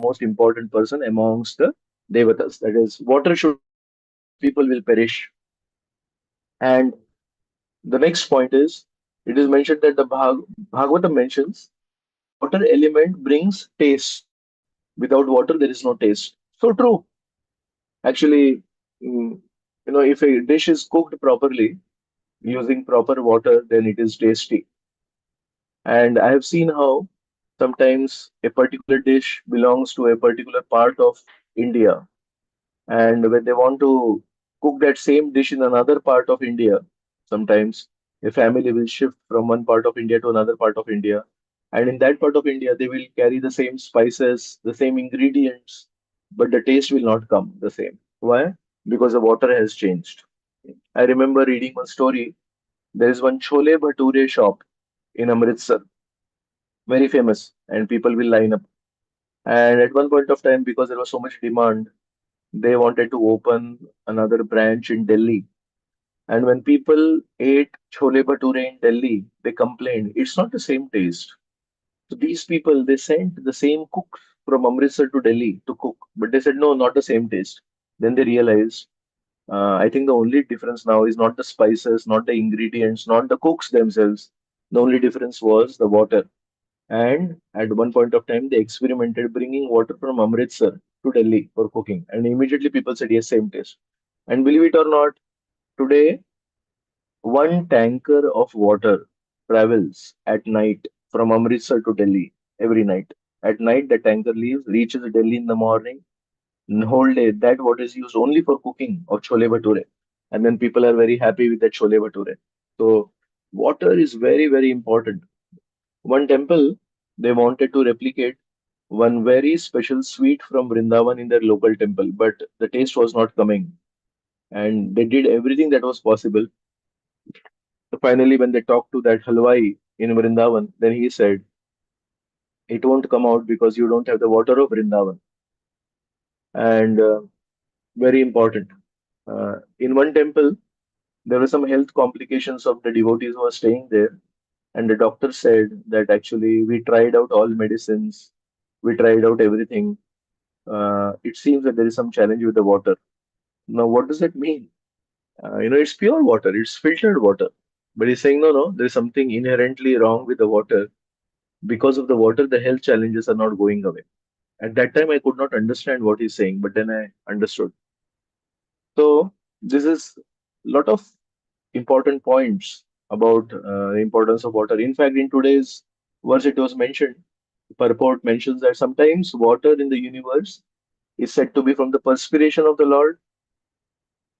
most important person amongst the devatas. That is, water should not be there, otherwise people will perish. And the next point is, it is mentioned that the Bhagavatam mentions water element brings taste. Without water, there is no taste. So true. Actually, mm, if a dish is cooked properly using proper water, then it is tasty. And I have seen how sometimes a particular dish belongs to a particular part of India. And when they want to cook that same dish in another part of India, sometimes a family will shift from one part of India to another part of India. And in that part of India, they will carry the same spices, the same ingredients, but the taste will not come the same. Why? Because the water has changed. I remember reading one story. There is one chole bhature shop in Amritsar, very famous, and people will line up. And at one point of time, because there was so much demand, they wanted to open another branch in Delhi. And when people ate chole bhature in Delhi, they complained it's not the same taste. So these people they sent the same cooks from Amritsar to Delhi to cook, but they said no, not the same taste. Then they realized. I think the only difference now is not the spices, not the ingredients, not the cooks themselves. The only difference was the water. And at one point of time, they experimented bringing water from Amritsar to Delhi for cooking. And immediately people said, yes, same taste. And believe it or not, today, one tanker of water travels at night from Amritsar to Delhi every night. At night, the tanker leaves, reaches Delhi in the morning, and whole day, that water is used only for cooking of chole bhature. And then people are very happy with that chole bhature. So, water is very, very important. One temple, they wanted to replicate one very special sweet from Vrindavan in their local temple, but the taste was not coming. And they did everything that was possible. So finally, when they talked to that halwai in Vrindavan, then he said, it won't come out because you don't have the water of Vrindavan. And very important. In one temple, there were some health complications of the devotees who were staying there. And the doctor said that actually we tried out all medicines, we tried out everything. It seems that there is some challenge with the water. Now, what does that mean? It's pure water, it's filtered water. But he's saying, no, no, there's something inherently wrong with the water. Because of the water, the health challenges are not going away. At that time, I could not understand what he's saying, but then I understood. So, this is a lot of important points about the importance of water. In fact, in today's verse, it was mentioned, purport mentions that sometimes water in the universe is said to be from the perspiration of the Lord.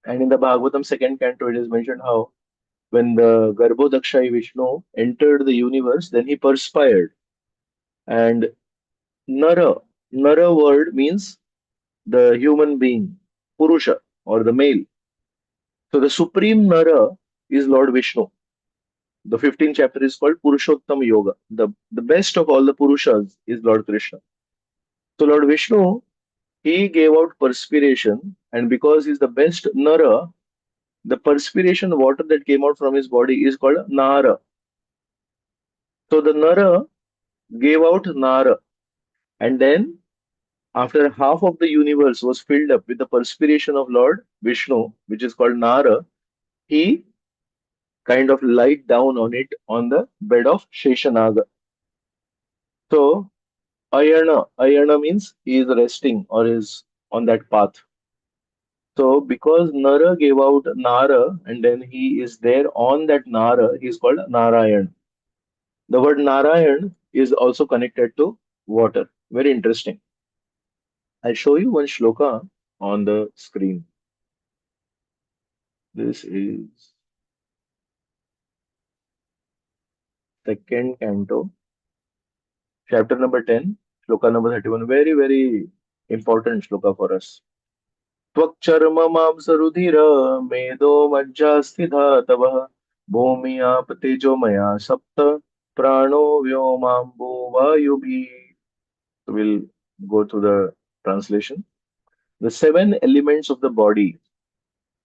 And in the Bhagavatam second canto, it is mentioned how when the Garbhodakshai Vishnu entered the universe, then he perspired. And Nara, Nara word means the human being, Purusha or the male. So the supreme Nara is Lord Vishnu. The 15th chapter is called Purushottam Yoga. The best of all the Purushas is Lord Krishna. So Lord Vishnu, he gave out perspiration, and because he's the best Nara, the perspiration water that came out from his body is called Nara. So the Nara gave out Nara, and then after half of the universe was filled up with the perspiration of Lord Vishnu, which is called Nara, he kind of lied down on it on the bed of Sheshanaga. So Ayana means he is resting or is on that path. So because Nara gave out Nara and then he is there on that Nara, he is called Narayan. The word Narayan is also connected to water. Very interesting. I'll show you one shloka on the screen. This is second canto, chapter number 10, shloka number 31. Very, very important shloka for us. त्वक्चर्म मांसरुधिर मेदो मज्जास्थिता तव भूमि आप तेजोमया सप्त प्राणो व्योमाम्बो वायुभिः. So we'll go through the translation. The seven elements of the body,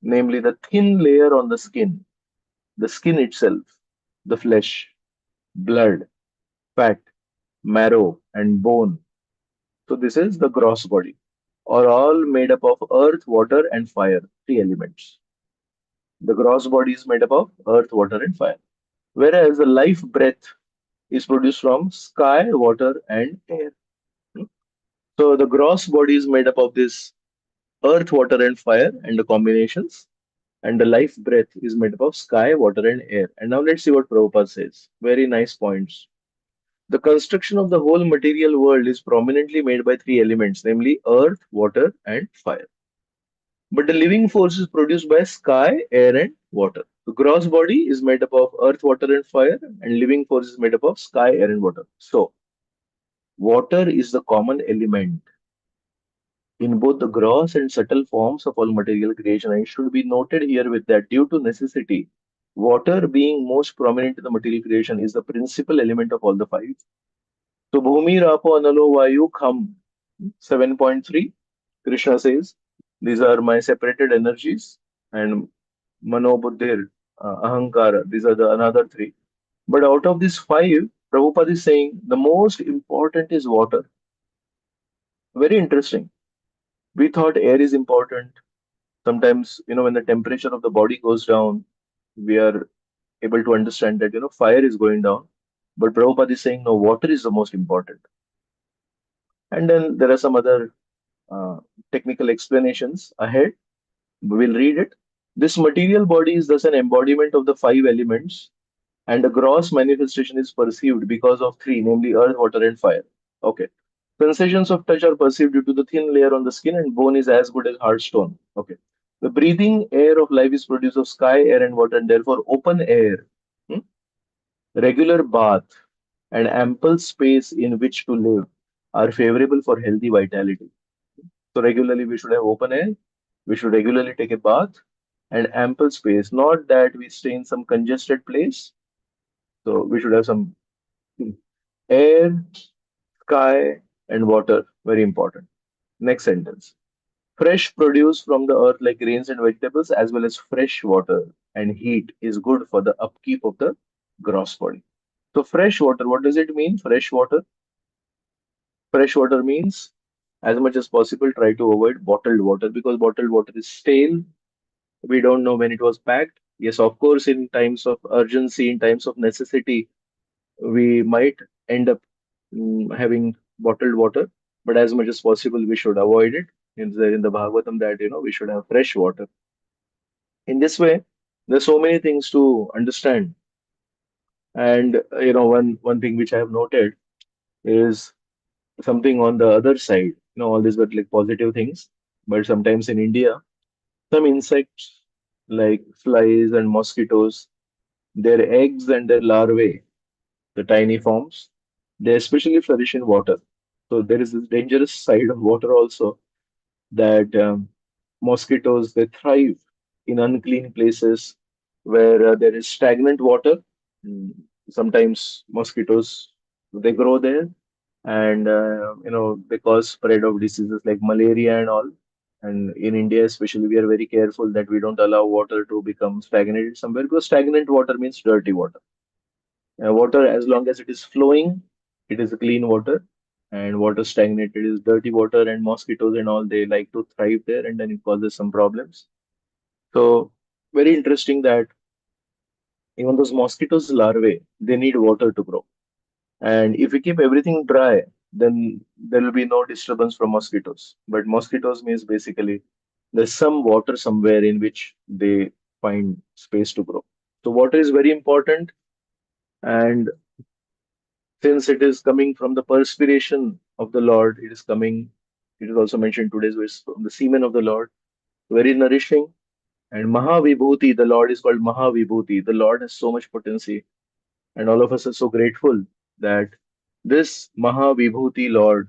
namely the thin layer on the skin itself, the flesh, blood, fat, marrow, and bone. So this is the gross body, are all made up of earth, water, and fire, three elements. The gross body is made up of earth, water, and fire. Whereas the life breath is produced from sky, water, and air. Hmm? So the gross body is made up of this earth, water, and fire and the combinations. And the life breath is made up of sky, water, and air. And now let's see what Prabhupada says. Very nice points. The construction of the whole material world is prominently made by three elements, namely earth, water, and fire. But the living force is produced by sky, air, and water. The gross body is made up of earth, water, and fire, and living force is made up of sky, air, and water. So, water is the common element in both the gross and subtle forms of all material creation. And it should be noted here with that due to necessity, water being most prominent in the material creation is the principal element of all the five. So, Bhumi, Rapo, Analo, Vayu, Kham, 7.3, Krishna says, these are my separated energies, and Mano, Buddhir, Ahankara, these are the another three. But out of these five, Prabhupada is saying the most important is water. Very interesting. We thought air is important. Sometimes, when the temperature of the body goes down, we are able to understand that, fire is going down. But Prabhupada is saying, no, water is the most important. And then there are some other technical explanations ahead. We'll read it. This material body is thus an embodiment of the five elements, and a gross manifestation is perceived because of three, namely earth, water, and fire. Okay. Sensations of touch are perceived due to the thin layer on the skin, and bone is as good as hard stone. Okay. The breathing air of life is produced of sky, air, and water, and therefore open air, regular bath, and ample space in which to live are favorable for healthy vitality. So regularly we should have open air, we should regularly take a bath, and ample space. Not that we stay in some congested place. So we should have some air, sky, and water. Very important. Next sentence. Fresh produce from the earth like grains and vegetables as well as fresh water and heat is good for the upkeep of the gross body. So fresh water, what does it mean? Fresh water. Fresh water means as much as possible try to avoid bottled water because bottled water is stale. We don't know when it was packed. Yes, of course, in times of urgency, in times of necessity, we might end up having bottled water, but as much as possible, we should avoid it. In the Bhagavatam that we should have fresh water. In this way, there's so many things to understand. And one thing which I have noted is something on the other side. All these were like positive things, but sometimes in India, some insects like flies and mosquitoes Their eggs and their larvae, the tiny forms, they especially flourish in water. So there is this dangerous side of water also, that mosquitoes, they thrive in unclean places where there is stagnant water. Mm, Sometimes mosquitoes, they grow there, and they cause spread of diseases like malaria and all. And in India especially, we are very careful that we don't allow water to become stagnated somewhere, because stagnant water means dirty water. Water, as long as it is flowing, it is a clean water, and water stagnated is dirty water, and mosquitoes and all, they like to thrive there, and then it causes some problems. So very interesting that even those mosquitoes larvae, they need water to grow. And if we keep everything dry, then there will be no disturbance from mosquitoes. But mosquitoes means basically there's some water somewhere in which they find space to grow. So water is very important, and since it is coming from the perspiration of the Lord, it is also mentioned today's verse, from the semen of the Lord, very nourishing. And Mahavibhuti, the Lord is called Mahavibhuti. The Lord has so much potency, and all of us are so grateful that this Mahavibhuti Lord,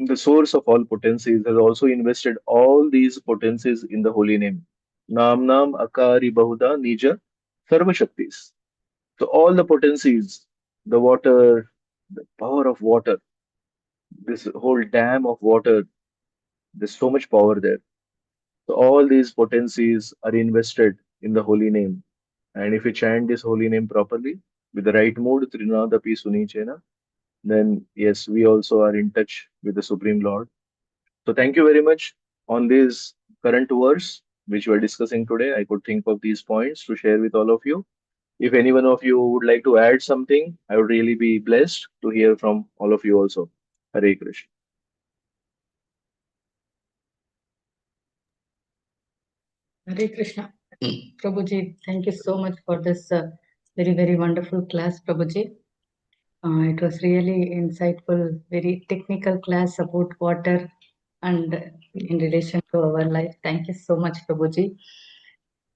the source of all potencies, has also invested all these potencies in the holy name. Nam Nam Akari Bahuda Nija Sarva Shaktis. So all the potencies, the water, the power of water, this whole dam of water, there's so much power there. So all these potencies are invested in the holy name. And if we chant this holy name properly, with the right mood, Trinada Pi Sunichena, then yes, we also are in touch with the Supreme Lord. So thank you very much on these current verse which we are discussing today. I could think of these points to share with all of you. If any one of you would like to add something, I would really be blessed to hear from all of you also. Hare Krishna. Hare Krishna. Prabhuji, thank you so much for this very, very wonderful class, Prabhuji. It was really insightful, very technical class about water and in relation to our life. Thank you so much, Prabhuji.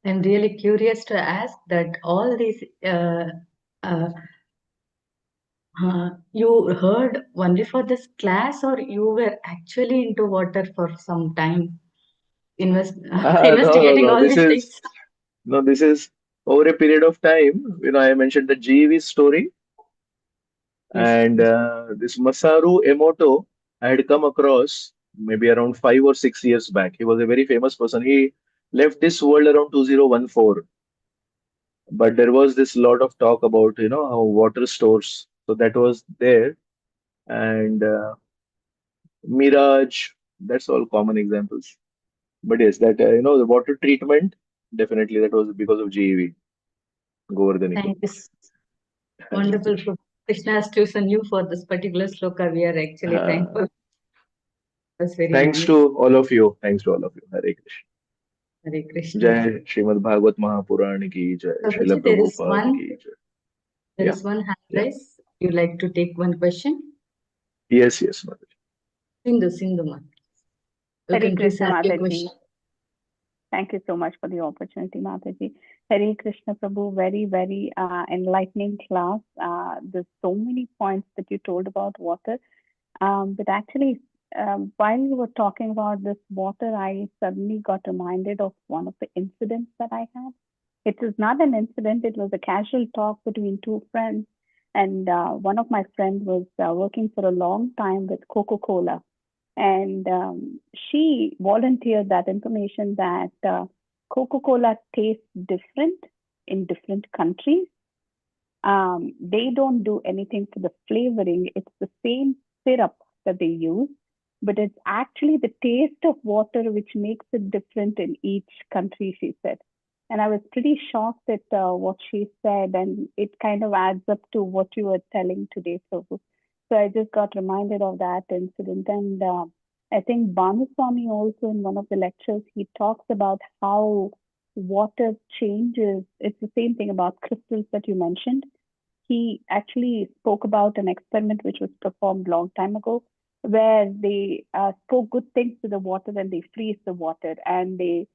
I'm really curious to ask that all these uh, you heard only for this class, or you were actually into water for some time, No, no, investigating no. all This these things? is no. This is over a period of time. I mentioned the GV story, Yes. and this Masaru Emoto I had come across maybe around 5 or 6 years back. He was a very famous person. He left this world around 2014. But there was this lot of talk about how water stores. So that was there, and Mirage. That's all common examples. But yes, that the water treatment, definitely that was because of GEV, Govardhan. Thank you. Wonderful. Krishna has chosen you for this particular sloka. We are actually thankful. That's very Thanks nice. to all of you. Thanks to all of you. Hare Krishna. Hare Krishna. Jai Srimad Bhagavat Mahapurana ki jai. Srila Prabhuji, there is Prabhupada ki jai. there Yeah. is one hand Yeah. raise. You like to take one question? Yes, yes, Mataji. Sindhu, ma. You Hare can please Krishna, ask your Mataji. question. Thank you so much for the opportunity, Mataji. Hare Krishna Prabhu, very, very enlightening class. There's so many points that you told about water. But actually, while you were talking about this water, I suddenly got reminded of one of the incidents that I had. It was not an incident, it was a casual talk between two friends. And one of my friends was working for a long time with Coca-Cola. And she volunteered that information that Coca-Cola tastes different in different countries. They don't do anything for the flavoring. It's the same syrup that they use, but it's actually the taste of water which makes it different in each country, she said. And I was pretty shocked at what she said, and it kind of adds up to what you were telling today, Prabhu. So I just got reminded of that incident. And I think Banuswami also in one of the lectures, he talks about how water changes. It's the same thing about crystals that you mentioned. He actually spoke about an experiment which was performed long time ago, where they spoke good things to the water and they freeze the water, and they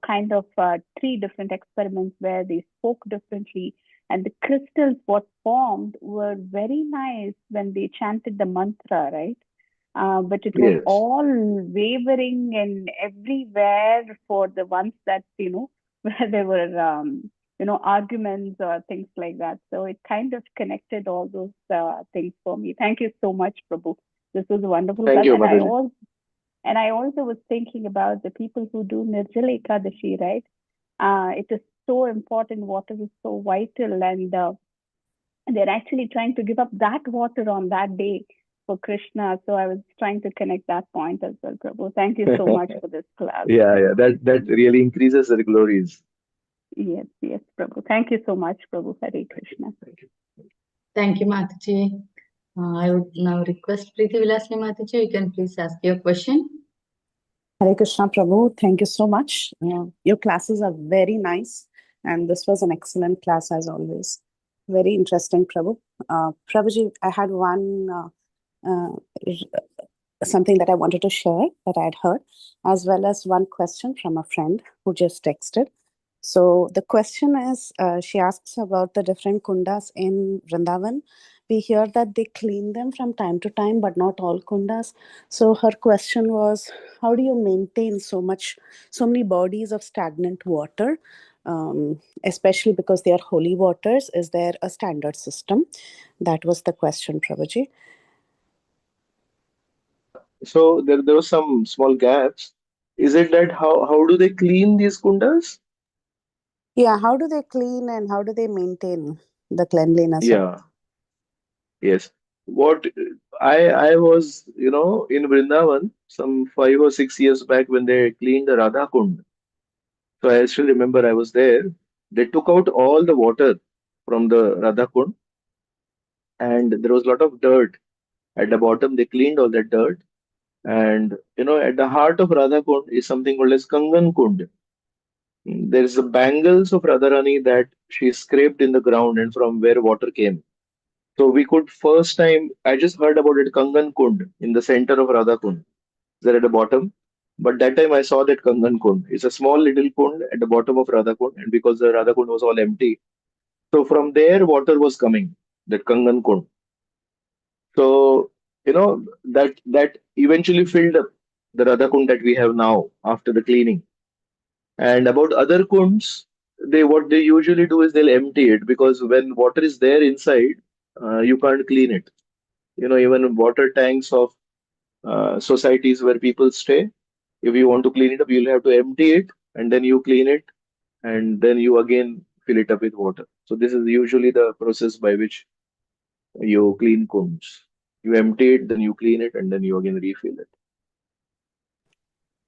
kind of three different experiments where they spoke differently, and the crystals what formed were very nice when they chanted the mantra, right? But it was Yes. all wavering and everywhere for the ones that where there were arguments or things like that. So it kind of connected all those things for me. Thank you so much, Prabhu. This was a wonderful Thank class, you, and Mataji. I also was thinking about the people who do Nirjala Ekadashi, right? It is so important. Water is so vital, and they're actually trying to give up that water on that day for Krishna. So I was trying to connect that point as well, Prabhu. Thank you so much for this class. Yeah, that really increases the glories. Yes, yes, Prabhu. Thank you so much, Prabhu. Hare Krishna. Thank you. Thank you, Mataji. I would now request Preeti Vilasni Mataji, you can please ask your question. Hare Krishna Prabhu, thank you so much. Your classes are very nice, and this was an excellent class as always. Very interesting, Prabhu. Prabhuji, I had one something that I wanted to share that I had heard, as well as one question from a friend who just texted. So the question is, she asks about the different kundas in Vrindavan. We hear that they clean them from time to time, but not all kundas. So her question was, how do you maintain so many bodies of stagnant water, especially because they are holy waters? Is there a standard system? That was the question, Prabhuji. So there were some small gaps. Is it that how do they clean these kundas? Yeah, how do they clean and how do they maintain the cleanliness of? Yeah, yes. What I was, in Vrindavan some 5 or 6 years back when they cleaned the Radha Kund. So I still remember I was there. They took out all the water from the Radha Kund, and there was a lot of dirt at the bottom. They cleaned all that dirt, and at the heart of Radha Kund is something called as Kangan Kund. There is the bangles of Radharani that she scraped in the ground and from where water came. So we could first time, I just heard about it, Kangan Kund in the center of Radha Kund, there at the bottom. But that time I saw that Kangan Kund. It's a small little kund at the bottom of Radha Kund, and because the Radha Kund was all empty, so from there water was coming, that Kangan Kund. So that eventually filled up the Radha Kund that we have now after the cleaning. And about other kunds, what they usually do is they'll empty it because when water is there inside, you can't clean it. Even water tanks of societies where people stay, if you want to clean it up, you'll have to empty it and then you clean it and then you again fill it up with water. So this is usually the process by which you clean kunds. You empty it, then you clean it, and then you again refill it.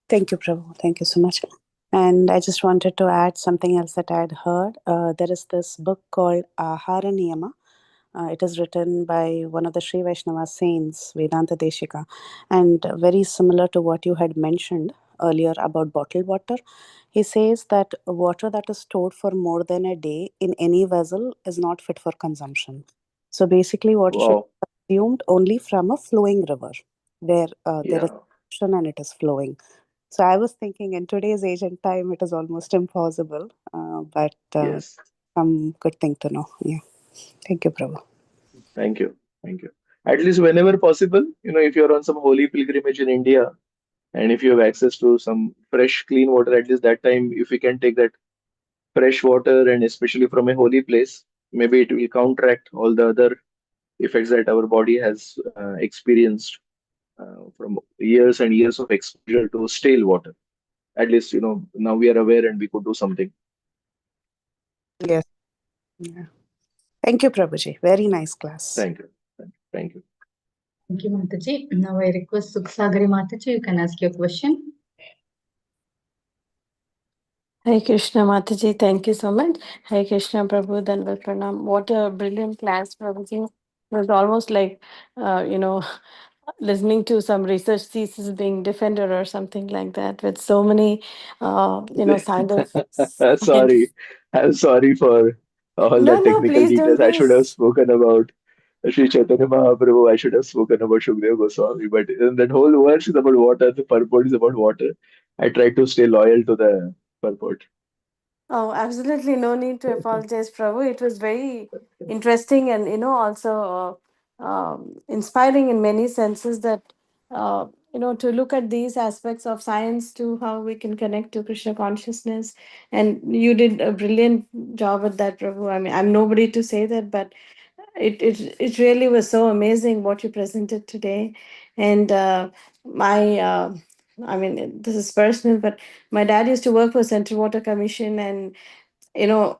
Thank you, Prabhu. Thank you so much. And I just wanted to add something else that I had heard. There is this book called Ahara Niyama. It is written by one of the Sri Vaishnava saints, Vedanta Deshika, and very similar to what you had mentioned earlier about bottled water. He says that water that is stored for more than a day in any vessel is not fit for consumption. So basically, water should Wow. be consumed only from a flowing river where there is Yeah. ocean and it is flowing. So I was thinking in today's age and time, it is almost impossible, but Yes. some good thing to know. Yeah. Thank you, Prabhu. Thank you. Thank you. At least whenever possible, if you're on some holy pilgrimage in India and if you have access to some fresh, clean water, at least that time, if we can take that fresh water and especially from a holy place, maybe it will counteract all the other effects that our body has experienced from years and years of exposure to stale water. At least, now we are aware and we could do something. Yes. Yeah. Thank you, Prabhuji. Very nice class. Thank you. Thank you. Thank you, Mataji. Now I request Suksagari Mataji, you can ask your question. Hare Krishna Mataji, thank you so much. Hare Krishna Prabhu, Dandavat Pranam. What a brilliant class, Prabhuji. It was almost like, listening to some research thesis being defended or something like that with so many, scientists. Sorry. I'm sorry for all the No, technical please don't details. I be. should have spoken about Sri Chaitanya Mahaprabhu. I should have spoken about Shukdev Goswami. But that whole verse is about water. The purport is about water. I tried to stay loyal to the purport. Oh, absolutely no need to apologize, Prabhu. It was very interesting and, also inspiring in many senses that, to look at these aspects of science to how we can connect to Krishna consciousness. And you did a brilliant job at that, Prabhu. I mean, I'm nobody to say that, but it really was so amazing what you presented today. And my I mean, this is personal, but my dad used to work for Central Water Commission, and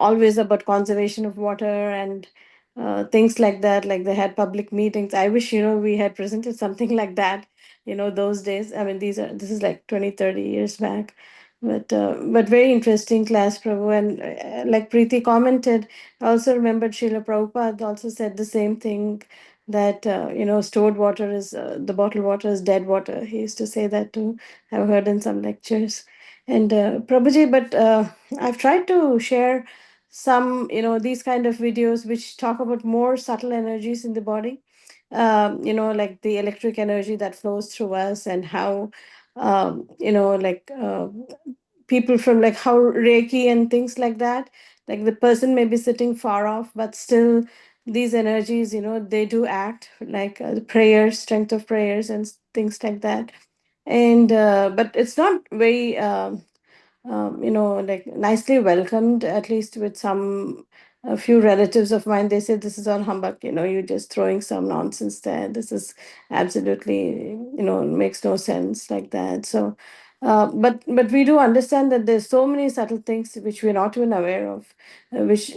always about conservation of water and things like that. Like they had public meetings. I wish we had presented something like that. Those days. I mean, this is like 20-30 years back. But very interesting class, Prabhu. And like Preeti commented, I also remembered Srila Prabhupada also said the same thing, that stored water is the bottled water is dead water. He used to say that too. I've heard in some lectures. And Prabhuji, but I've tried to share some, these kind of videos which talk about more subtle energies in the body, like the electric energy that flows through us, and how, like people from like how Reiki and things like that, like the person may be sitting far off, but still these energies, they do act like the prayers, strength of prayers and things like that. And but it's not very like nicely welcomed, at least with some a few relatives of mine. They say this is all humbug, you're just throwing some nonsense there. This is absolutely, makes no sense like that. So, but we do understand that there's so many subtle things which we're not even aware of, which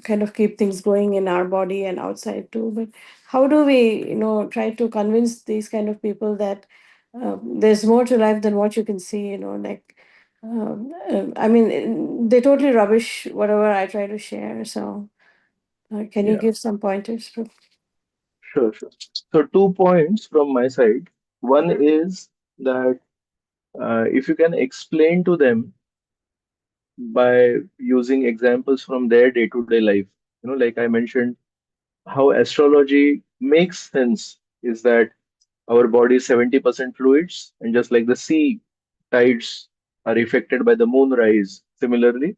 kind of keep things going in our body and outside too. But how do we, try to convince these kind of people that there's more to life than what you can see, like I mean, they totally rubbish whatever I try to share. So, can you Yeah, give some pointers? sure, sure. So 2 points from my side. One is that if you can explain to them by using examples from their day-to-day life, like I mentioned, how astrology makes sense is that our body is 70% fluids, and just like the sea tides are affected by the moon rise, similarly,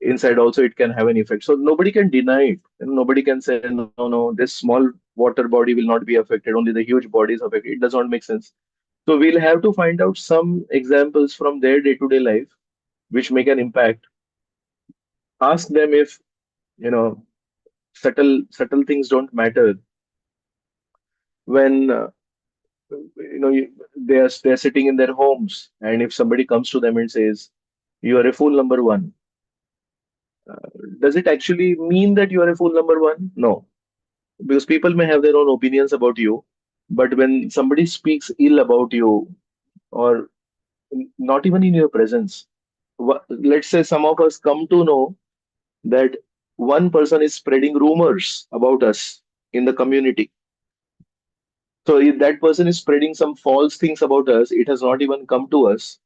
inside also it can have an effect. So nobody can deny it, and nobody can say, no, no, this small water body will not be affected, only the huge body is affected. It does not make sense. So we'll have to find out some examples from their day-to-day life which make an impact. Ask them if, you know, subtle things don't matter when they're sitting in their homes, and if somebody comes to them and says, you are a fool number one, does it actually mean that you are a fool number one? No, because people may have their own opinions about you, but when somebody speaks ill about you, or not even in your presence, let's say some of us come to know that one person is spreading rumors about us in the community. So if that person is spreading some false things about us, it has not even come to us.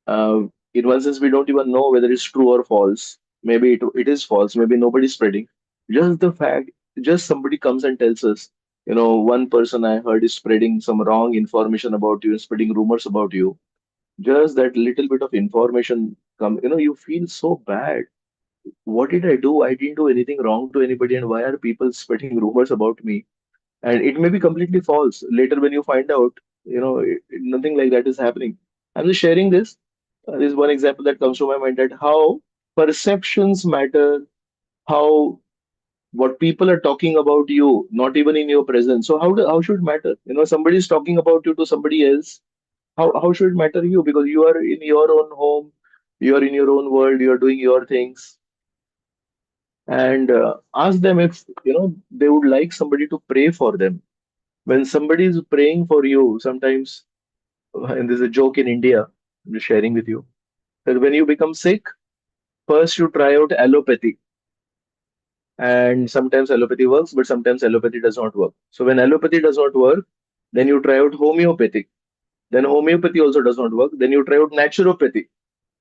In one sense, we don't even know whether it's true or false. Maybe it is false. Maybe nobody's spreading. Just the fact, just somebody comes and tells us, one person I heard is spreading some wrong information about you, spreading rumors about you. Just that little bit of information come, you feel so bad. What did I do? I didn't do anything wrong to anybody, and why are people spreading rumors about me? And it may be completely false. Later, when you find out, nothing like that is happening. I'm just sharing this. This is one example that comes to my mind, that how perceptions matter, how what people are talking about you, not even in your presence. So how should it matter? Somebody is talking about you to somebody else. How should it matter to you? Because you are in your own home, you are in your own world, you are doing your things. And ask them if they would like somebody to pray for them. When somebody is praying for you, sometimes, and there's a joke in India, I'm just sharing with you, that when you become sick, first you try out allopathy. And sometimes allopathy works, but sometimes allopathy does not work. So when allopathy does not work, then you try out homeopathy. Then homeopathy also does not work. Then you try out naturopathy.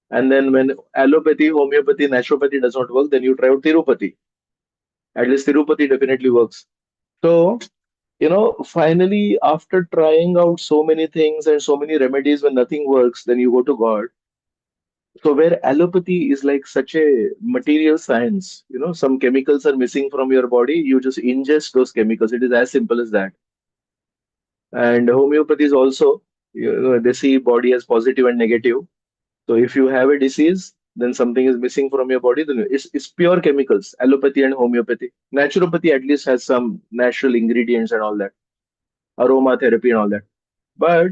And then when allopathy, homeopathy, naturopathy does not work, then you try out Tirupati. At least Tirupati definitely works. So, finally, after trying out so many things and so many remedies, when nothing works, then you go to God. So where allopathy is like such a material science, some chemicals are missing from your body, you just ingest those chemicals. It is as simple as that. And homeopathy is also, they see body as positive and negative. So if you have a disease, then something is missing from your body, then it's pure chemicals, allopathy and homeopathy. Naturopathy at least has some natural ingredients and all that, aromatherapy and all that. But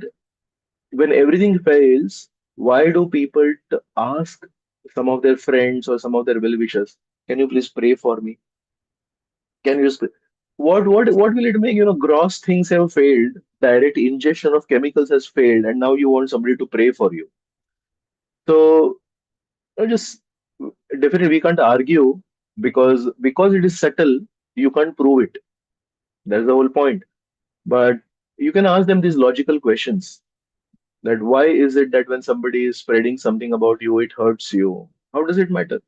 when everything fails, why do people ask some of their friends or some of their well-wishers, can you please pray for me? Can you just what will it make? Gross things have failed, direct ingestion of chemicals has failed, and now you want somebody to pray for you. So just definitely we can't argue because it is subtle, you can't prove it. That's the whole point. But you can ask them these logical questions that why is it that when somebody is spreading something about you, it hurts you? How does it matter?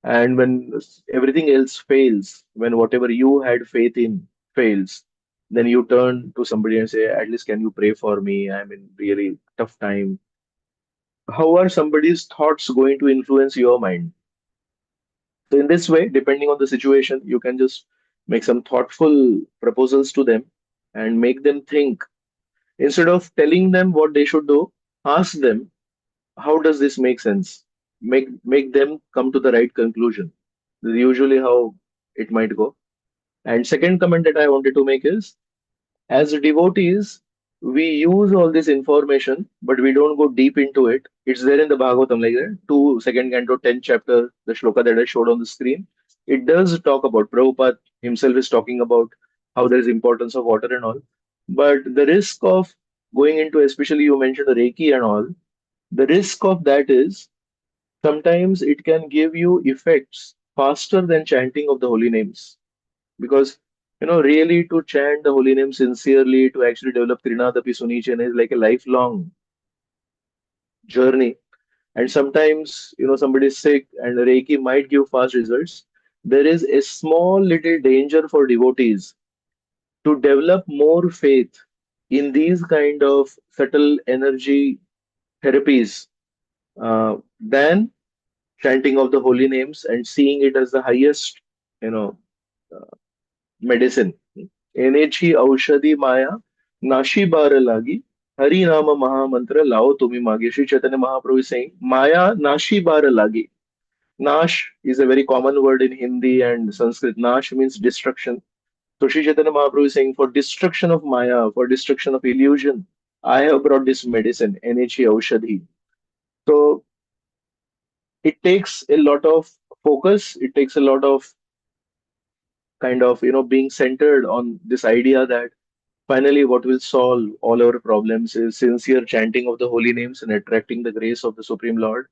And when everything else fails, when whatever you had faith in fails, then you turn to somebody and say, at least can you pray for me? I'm in really tough time. How are somebody's thoughts going to influence your mind? So in this way, depending on the situation, you can just make some thoughtful proposals to them and make them think. Instead of telling them what they should do, ask them, how does this make sense? Make them come to the right conclusion. This is usually how it might go. And second comment that I wanted to make is, as devotees, we use all this information, but we don't go deep into it. It's there in the Bhagavatam, like that, 2nd canto, 10th chapter, the shloka that I showed on the screen. It does talk about, Prabhupada himself is talking about how there is importance of water and all. But the risk of going into, especially you mentioned Reiki and all, the risk of that is sometimes it can give you effects faster than chanting of the holy names. Because really to chant the holy name sincerely, to actually develop Trinadapi Sunichan is like a lifelong journey. And sometimes, somebody is sick and Reiki might give fast results. There is a small little danger for devotees to develop more faith in these kind of subtle energy therapies than chanting of the holy names and seeing it as the highest, you know, medicine. एनेची औषधी माया नाशी बार लागी हरि नाम महामंत्र लाओ तुम्ही मागे. Sri Chaitanya Mahaprabhu is saying Maya nashi bar lagi. Nash is a very common word in Hindi and Sanskrit. Nash means destruction. So Sri Chaitanya Mahaprabhu is saying, for destruction of Maya, for destruction of illusion, I have brought this medicine, NHE Aushadhi. So it takes a lot of focus, it takes a lot of kind of being centered on this idea that finally what will solve all our problems is sincere chanting of the holy names and attracting the grace of the Supreme Lord.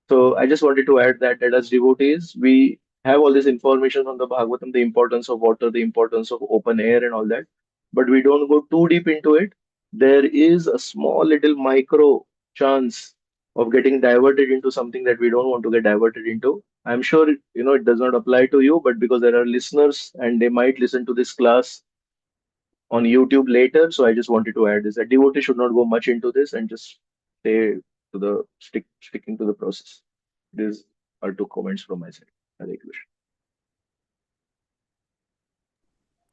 So I just wanted to add that as devotees, we have all this information from the Bhagavatam, the importance of water, the importance of open air and all that, but we don't go too deep into it. There is a small little micro chance of getting diverted into something that we don't want to get diverted into. I'm sure it does not apply to you, but because there are listeners and they might listen to this class on YouTube later, so I just wanted to add this that devotee should not go much into this and just stay to the sticking to the process. These are two comments from my side. Hare Krishna.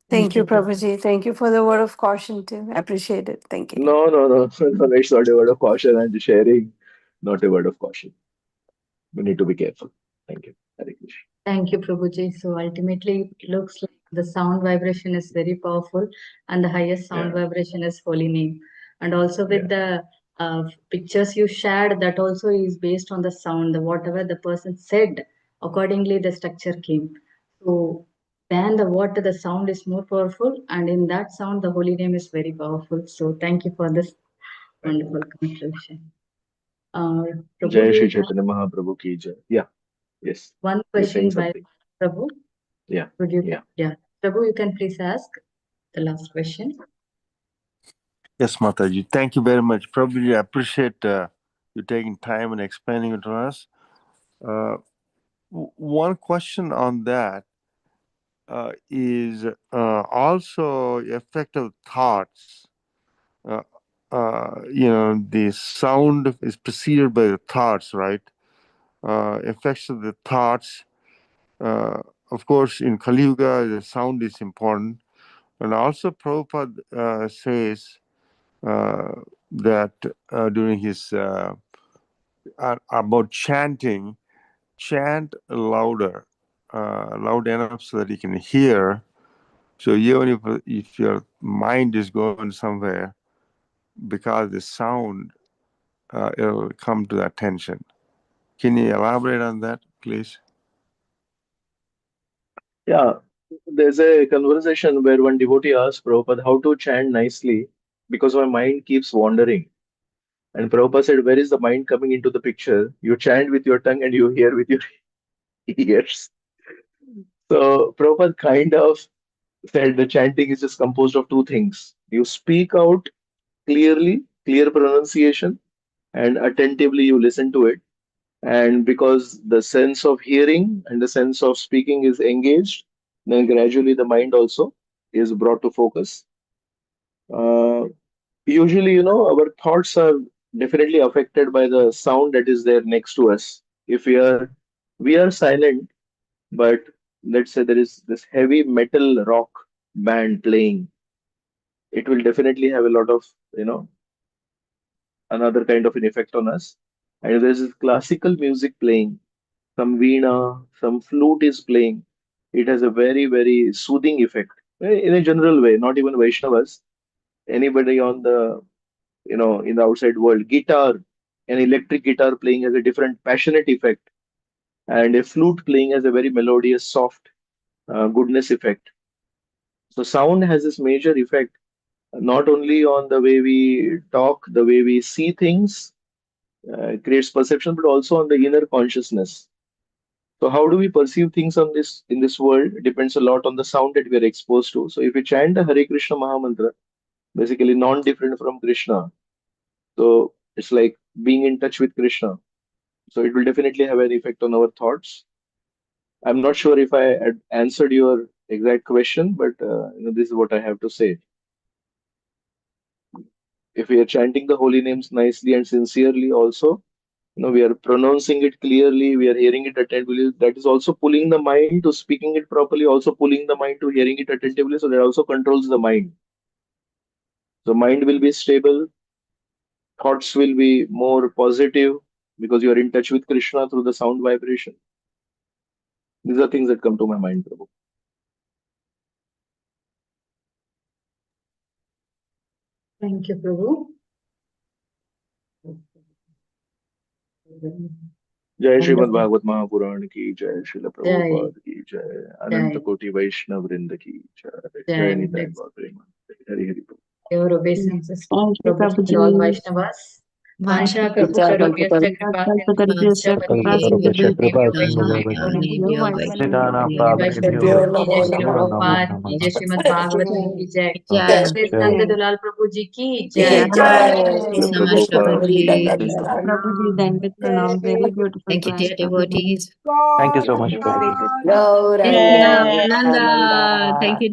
Thank you, Prabhuji. Thank you for the word of caution too. I appreciate it. Thank you. No, it's not a word of caution. I'm sharing, not a word of caution. We need to be careful. Thank you. Hare Krishna. Thank you, Prabhuji. So ultimately, it looks like the sound vibration is very powerful, and the highest sound vibration is holy name. And also with the pictures you shared, that also is based on the sound. The whatever the person said, accordingly the structure came. So than the water, the sound is more powerful, and in that sound, the holy name is very powerful. So thank you for this wonderful contribution. Jai Shri Prabhuji, Chaitanya Mahaprabhu ki jai. Yeah. Yes. one You're saying question by something. Prabhu. Yeah. Would you? Yeah. Yeah. Prabhu, you can please ask the last question. Yes, Mataji. Thank you very much. Prabhuji, I appreciate you taking time and explaining it to us. One question on that is also effective thoughts. the sound is preceded by the thoughts, right? Effects of the thoughts. Of course, in Kali Yuga, the sound is important. And also Prabhupada says that during his about chanting, chant louder, loud enough so that you can hear. So even if your mind is going somewhere, because the sound, it'll come to attention. Can you elaborate on that, please? Yeah, there's a conversation where one devotee asked Prabhupada how to chant nicely because my mind keeps wandering. And Prabhupada said, where is the mind coming into the picture? You chant with your tongue and you hear with your ears. So Prabhupada kind of said the chanting is just composed of two things. You speak out clearly, clear pronunciation, and attentively you listen to it. And because the sense of hearing and the sense of speaking is engaged, then gradually the mind also is brought to focus. Uh, Usually, our thoughts are definitely affected by the sound that is there next to us. If we are silent, but let's say there is this heavy metal rock band playing, it will definitely have a lot of, another kind of an effect on us. And if there's this classical music playing, some veena, some flute is playing, it has a very, very soothing effect. In a general way, not even Vaishnavas, anybody on the, in the outside world, guitar, an electric guitar playing has a different passionate effect, and a flute playing has a very melodious, soft goodness effect. So sound has this major effect, not only on the way we talk, the way we see things, creates perception, but also on the inner consciousness. So how do we perceive things on this in this world depends a lot on the sound that we are exposed to. So if we chant the Hare Krishna Mahamantra, basically non-different from Krishna, so it's like being in touch with Krishna. So it will definitely have an effect on our thoughts. I'm not sure if I had answered your exact question, but this is what I have to say. If we are chanting the holy names nicely and sincerely, also, we are pronouncing it clearly, we are hearing it attentively. That is also pulling the mind to speaking it properly, also pulling the mind to hearing it attentively. So that also controls the mind. So mind will be stable, thoughts will be more positive because you are in touch with Krishna through the sound vibration. These are things that come to my mind, Prabhu. Thank you, Prabhu. जय Shrimad Wonderful. Bhagavat Mahapuran की जय, श्रील प्रभुपाद की जय, अनंत Jai. कोटि वैष्णव वृंद की जय, Jai. जय निताय गौर प्रेमानंद। हरि हरि बोल। Your obeisances, Thank you, Prabhuji, and all Prabhuji. Vaishnavas. Vansha Thank you, kalpatarubhyascha kripa sindhubhyascha patitubhyo devi vaishnavayogya Vaishnav ki jai, Shri Prabhupada ki jai, Srimad Bhagavatam ki jai. Please Nanda Dulal Prabhu ji ki jai. Srila Prabhupada की जय। Prabhuji, Dandavat Pranam. Very beautiful Thank you, dear class. devotees. Thank you so much, Prabhu. Gaura Thank you, Nanda. Nanda. Thank you.